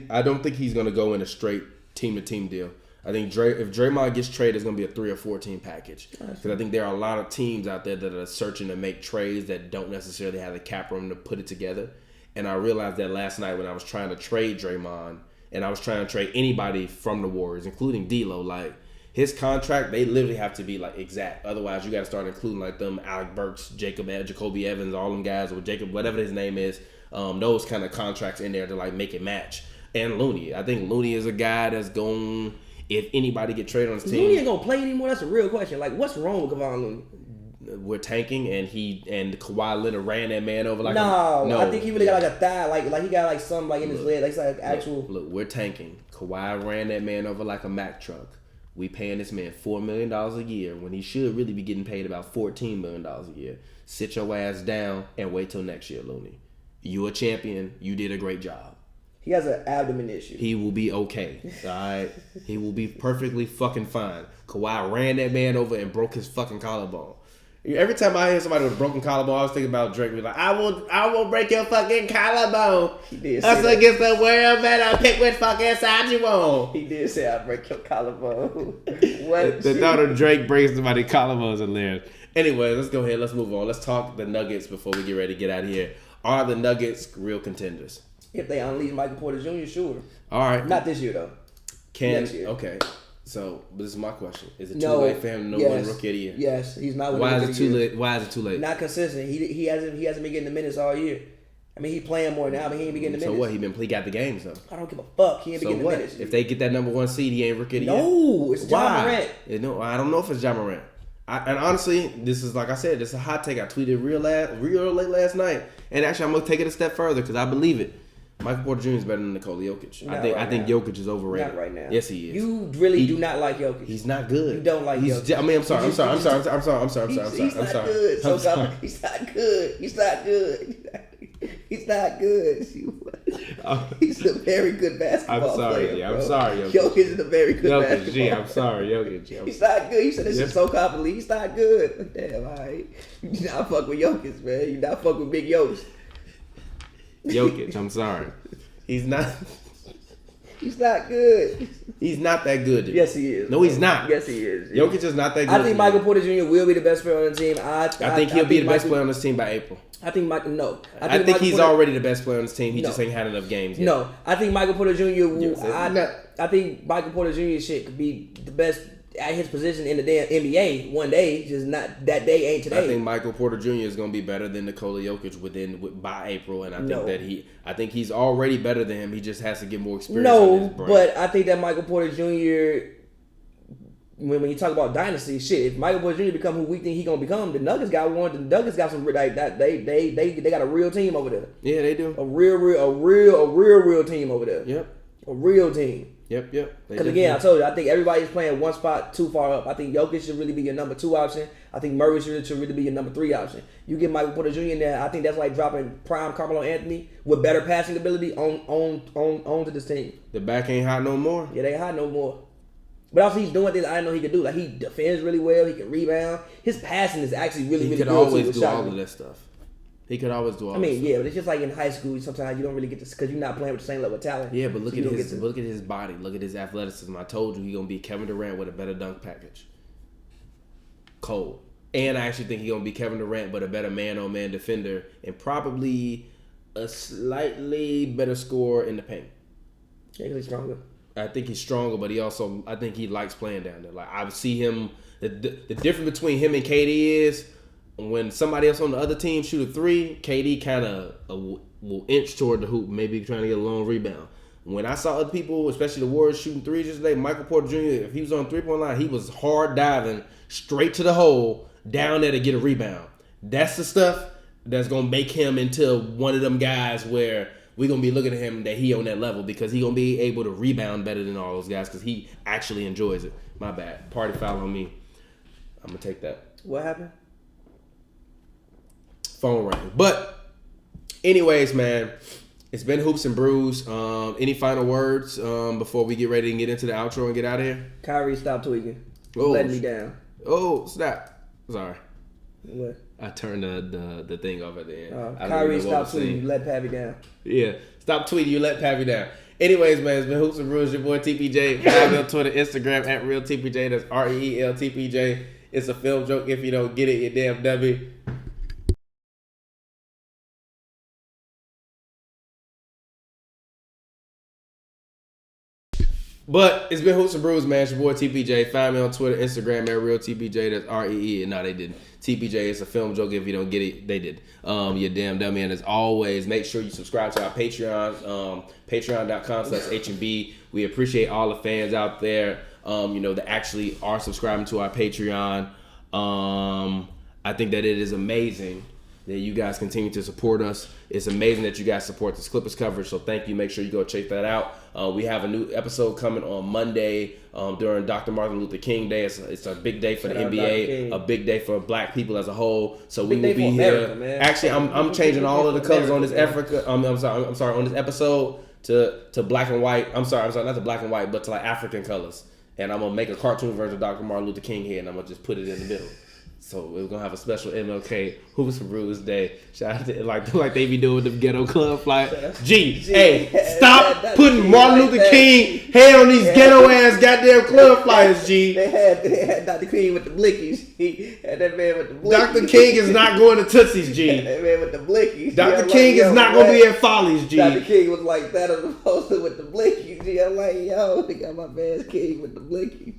I don't think he's gonna go in a straight team-to-team deal. I think if Draymond gets traded, it's gonna be a 3 or 4 team package. Because I think there are a lot of teams out there that are searching to make trades that don't necessarily have the cap room to put it together. And I realized that last night when I was trying to trade Draymond, and I was trying to trade anybody from the Warriors, including D'Lo, like his contract, they literally have to be like exact. Otherwise, you got to start including like them Alec Burks, Jacoby Evans, all them guys, or Jacob, whatever his name is. Those kind of contracts in there to like make it match. And Looney, I think Looney is a guy that's going. If anybody get traded on his team, Looney ain't gonna play anymore. That's a real question. Like, what's wrong with Kevon Looney? We're tanking, and Kawhi Leonard ran that man over like no. I think he really got like a thigh, like he got like something like in his leg, like it's like actual. Look, we're tanking. Kawhi ran that man over like a Mack truck. We paying this man $4 million a year when he should really be getting paid about $14 million a year. Sit your ass down and wait till next year, Looney. You a champion. You did a great job. He has an abdomen issue. He will be okay. All right? He will be perfectly fucking fine. Kawhi ran that man over and broke his fucking collarbone. Every time I hear somebody with a broken collarbone, I was thinking about Drake. Be like, I won't break your fucking collarbone. He did Us say against the world, better pick which fucking side you want. He did say I'll break your collarbone. What? The thought of Drake breaks somebody's collarbone is hilarious. Anyway, let's go ahead. Let's move on. Let's talk the Nuggets before we get ready to get out of here. Are the Nuggets real contenders? If they unleash Michael Porter Jr., sure. All right. Not this year, though. Next year. Okay. So, this is my question. Is it too No. late for him to win Rookie of the Year? Yes, he's not winning Why Rookie is of it the too Year. late? Why is it too late? Not consistent. He hasn't been getting the minutes all year. I mean, he playing more now, but he ain't been getting the So minutes. what? He got the games though. I don't give a fuck. He ain't been So getting what? the minutes. If they get that number 1 seed, he ain't Rookie of the Year? No, it's John Why? Morant. No, I don't know if it's John Morant. And honestly, this is like I said, this is a hot take. I tweeted real late last night, and actually, I'm gonna take it a step further because I believe it. Michael Porter Jr. is better than Nikola Jokic. I think Jokic is overrated. Not right now. Yes, he is. You really do not like Jokic. He's not good. You don't like Jokic. I mean, I'm sorry. He's not good. I'm sorry. He's not good. He's not good. He's a very good basketball player. I'm sorry, Jokic. Jokic is a very good basketball player. I'm sorry, Jokic. He's not good. You said this is so confidently. He's not good. Damn, all right. You not fuck with Jokic, man. You not fuck with Big Jokic. Jokic, I'm sorry. He's not. He's not good. He's not that good. Yes, he is. No, he's not. Yes, he is. Jokic is not that good. I think Michael Porter Jr. will be the best player on the team. I think he'll be the best player on this team by April. I think Michael. No, I think he's already the best player on this team. He just ain't had enough games yet. No, I think Michael Porter Jr. will. Yes, I think Michael Porter Jr. shit could be the best at his position in the damn NBA one day. Just not that day ain't today. I think Michael Porter Jr. is going to be better than Nikola Jokic by April, and I think he's already better than him. He just has to get more experience. No, but I think that Michael Porter Jr. When you talk about dynasty shit, if Michael Porter Jr. become who we think he gonna become, the Nuggets got one. The Nuggets got some like that. They got a real team over there. Yeah, they do. A real team over there. Yep. A real team. Yep. Because again, I told you, I think everybody's playing one spot too far up. I think Jokic should really be your number 2 option. I think Murray should really be your number 3 option. You get Michael Porter Jr. in there, I think that's like dropping prime Carmelo Anthony with better passing ability on to this team. The back ain't hot no more. Yeah, they ain't hot no more. But also, he's doing things I didn't know he could do. Like, he defends really well. He can rebound. His passing is actually really good. He could always do all of that stuff. He could always do all. I mean, yeah, but it's just like in high school. Sometimes you don't really get this because you're not playing with the same level of talent. Yeah, but look at his body. Look at his athleticism. I told you he's gonna be Kevin Durant with a better dunk package. Cold. And I actually think he's gonna be Kevin Durant, but a better man-on-man defender and probably a slightly better scorer in the paint. Yeah, he's stronger. I think he's stronger, but I think he likes playing down there. Like I would see him. The difference between him and KD is when somebody else on the other team shoot a 3, KD kind of will inch toward the hoop, maybe trying to get a long rebound. When I saw other people, especially the Warriors, shooting 3s yesterday, Michael Porter Jr., if he was on 3-point line, he was hard diving straight to the hole, down there to get a rebound. That's the stuff that's going to make him into one of them guys where we're going to be looking at him that he on that level because he going to be able to rebound better than all those guys because he actually enjoys it. My bad. Party foul on me. I'm going to take that. What happened? phone rang. But anyways, man, it's been Hoops and Brews. Any final words before we get ready and get into the outro and get out of here? Kyrie, stop tweaking. Oh, Letting me down. Oh, snap. Sorry. What? I turned the thing off at the end. Kyrie, stop tweeting. You let Pavy down. Yeah. Stop tweeting. You let Pavy down. Anyways, man, it's been Hoops and Brews. Your boy TPJ. Follow me on Twitter, Instagram at Real TPJ. That's REEL TPJ. It's a film joke. If you don't get it, you damn dummy. But it's been Hoops and Brews, man. It's your boy TPJ. Find me on Twitter, Instagram at Real TPJ. That's REE. No, they didn't. TPJ, it's a film joke. If you don't get it, they did. You damn dummy. And as always, make sure you subscribe to our Patreon. Patreon.com/HNB. We appreciate all the fans out there, that actually are subscribing to our Patreon. I think that it is amazing that you guys continue to support us. It's amazing that you guys support this Clippers coverage, so thank you. Make sure you go check that out. We have a new episode coming on Monday during Dr. Martin Luther King Day. It's a big day for the NBA, a big day for Black people as a whole. So we will be here. America, actually, I'm changing all of the colors on this I'm sorry, on this episode to black and white. I'm sorry, not to black and white, but to like African colors. And I'm gonna make a cartoon version of Dr. Martin Luther King here, and I'm gonna just put it in the middle. So we're gonna have a special MLK Hoops and Brews Day. Shout out to like they be doing the ghetto club flyers. Hey, stop putting Martin Luther King head on these ghetto ass goddamn club flyers, G. They had Dr. King with the blickies. He had that man with the blickies. Dr. King is not going to Tootsie's, G. That man with the blickies. Dr. King is not gonna be at Follies, G. Dr. King was like that on the poster with the blickies, G. I'm like, yo, they got my man King with the blickies.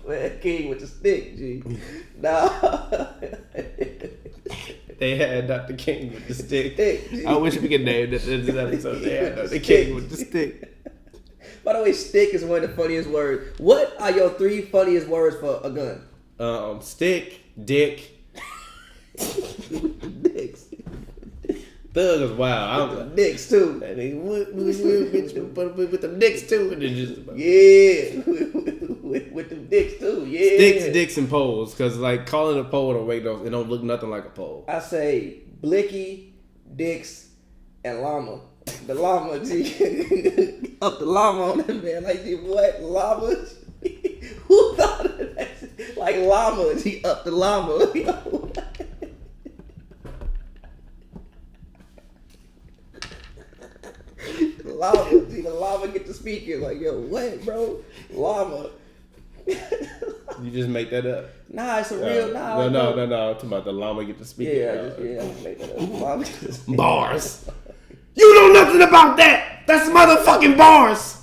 Man, King with the stick, G. Nah. They had Dr. King with the stick. I wish we could name this episode. They had Dr. King with the stick. By the way, stick is one of the funniest words. What are your 3 funniest words for a gun? Stick, dick. Dicks. Thug is wild. With the dicks too. With them dicks too. And then just with them dicks too. Yeah. Sticks, dicks, and poles. Because like calling a pole it don't look nothing like a pole. I say blicky, dicks, and llama. The llama, G. Up the llama on that man. Like, what? Llama? Who thought of that? Like llama, G. Up the llama. Llama, G. The llama get to speaking. Like, yo, what, bro? Llama. You just make that up. Nah, it's a real. No. I'm talking about the llama get to speaking. Yeah, I just make that up. Llama get to speaking. Bars. You know nothing about that. That's motherfucking bars.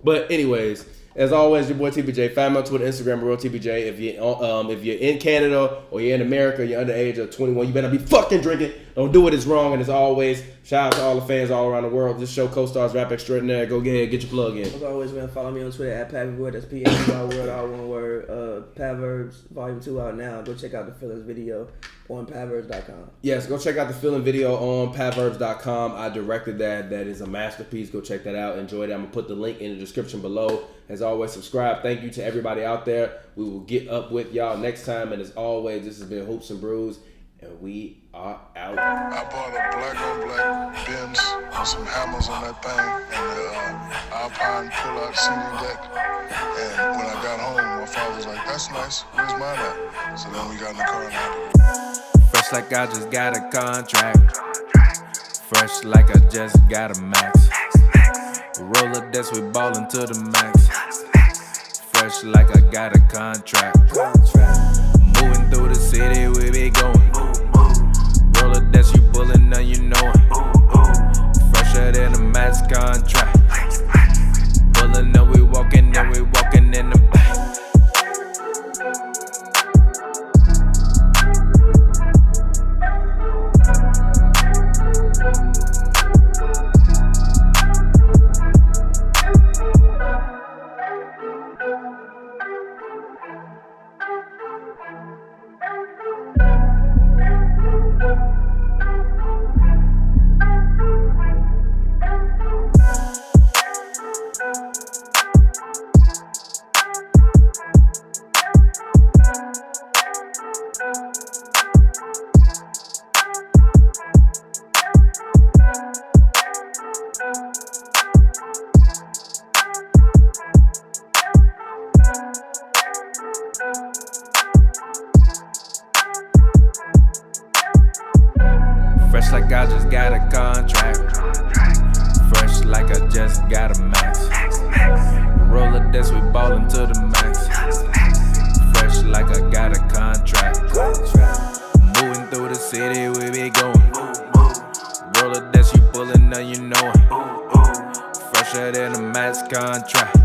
But anyways, as always, your boy TPJ. Find me on Twitter, Instagram, Real TPJ. If you're in Canada or you're in America, you're under the age of 21, you better be fucking drinking. Don't do it. It's wrong. And as always, shout out to all the fans all around the world. This show co-stars rap extraordinaire. Go ahead, get your plug in. As always, man, follow me on Twitter at PavyWord. That's PavyWord, all one word. Pavverbs Volume 2 out now. Go check out the Feelings video on pavverbs.com. Yes, go check out the Feeling video on pavverbs.com. I directed that. That is a masterpiece. Go check that out. Enjoy that. I'm going to put the link in the description below. As always, subscribe. Thank you to everybody out there. We will get up with y'all next time. And as always, this has been Hoops and Brews. And we are out. I bought a black-on-black Benz with some hammers on that thing and the Alpine pull-out seating deck. And when I got home, my father was like, "That's nice. Where's mine at?" So then we got in the car and I had to go. Fresh like I just got a contract. Fresh like I just got a max. Roller desk, we ballin' to the max. Fresh like I got a contract. Moving through the city, we be going. Roller desk, you pullin', now you know it. Fresher than a max contract. Pullin' up, we walkin', and we walkin' in the back. Fresh like I just got a contract. Fresh like I just got a max. Roller this, we ballin' to the max. Fresh like I got a contract. Moving through the city, we be going. Roller this, you pullin' up, you know it. Fresher than a max contract.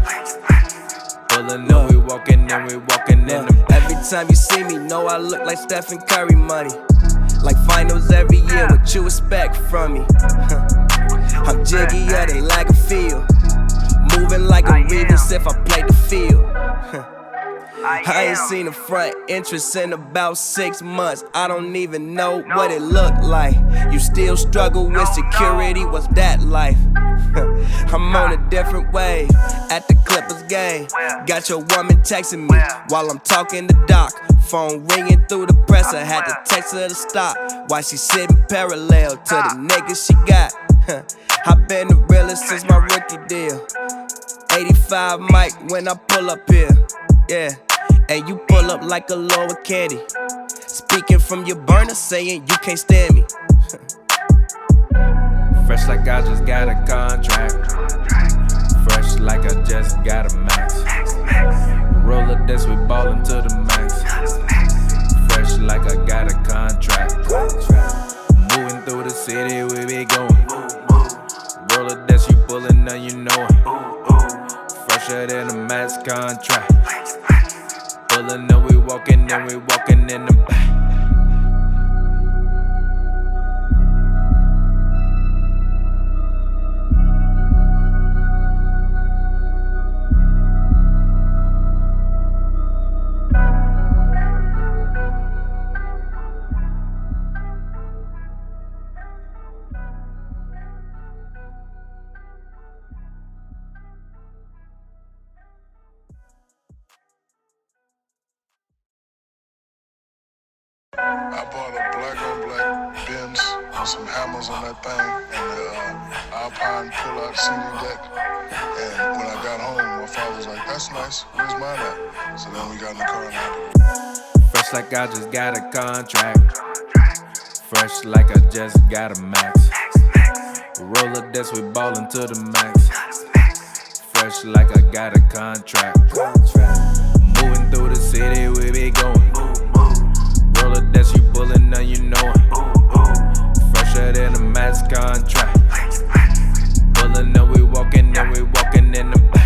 Pullin' up, we walkin' in, we walkin' in the. Every time you see me, know I look like Steph and Curry money. Like finals every year, what you expect from me? I'm jiggy at it like a field. Moving like a Rebus if I play the field. I ain't seen a front entrance in about 6 months. I don't even know what it looked like. You still struggle with security, what's that life? I'm on a different wave at the Clippers game. Got your woman texting me while I'm talking to Doc. Phone ringing through the presser, had to text her to stop. While she sitting parallel to the niggas she got. I've been the realest since my rookie deal. 85 mic when I pull up here, yeah. And you pull up like a lower candy. Speaking from your burner, saying you can't stand me. Fresh like I just got a contract. Fresh like I just got a max. Roller this, we ballin' to the max. Fresh like I got a contract. Moving through the city, we be going. Roller this, you pullin' up, you know it. Fresher than a max contract. Pullin' up, we walkin' in, we walkin' in the back. I bought a black on black Benz with some hammers on that thing and the Alpine pull-out seating deck. And when I got home, my father was like, "That's nice. Where's mine at?" So then we got in the car and had to go. Fresh like I just got a contract. Fresh like I just got a max. Roller this, we ballin' to the max. Fresh like I got a contract. Moving through the city, we be going. Roller this, you pullin' up, you know it. Fresher than a max contract. Pullin' up, we walkin' in, we walkin' in the back.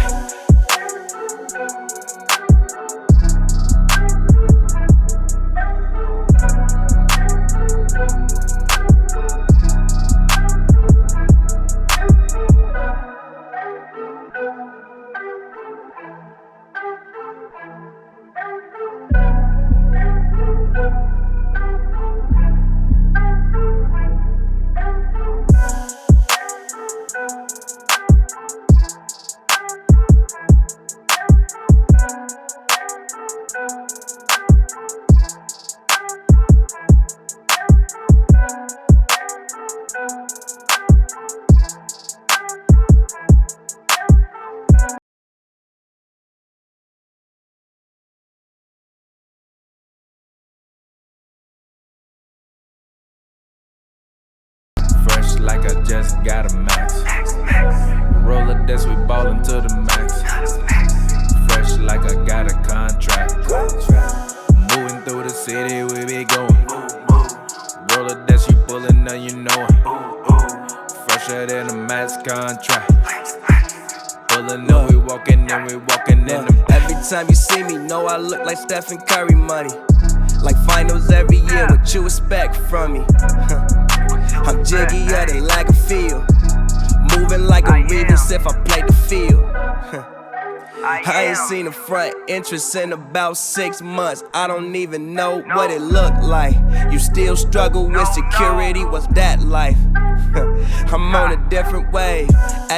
Like I just got a max. Roller this, we ballin' to the max. Fresh like I got a contract. Moving through the city, we be going. Roller this, you pullin' up, you know it. Fresher than a max contract. Pullin' up, we walkin' in, we walkin' in the. Every time you see me, know I look like Steph and Curry money. Like finals every year, what you expect from me? I'm jiggy at it like a field. Moving like a Rebus if I play the field. I ain't seen a front entrance in about 6 months. I don't even know what it looked like. You still struggle with security, what's that life? I'm on a different wave.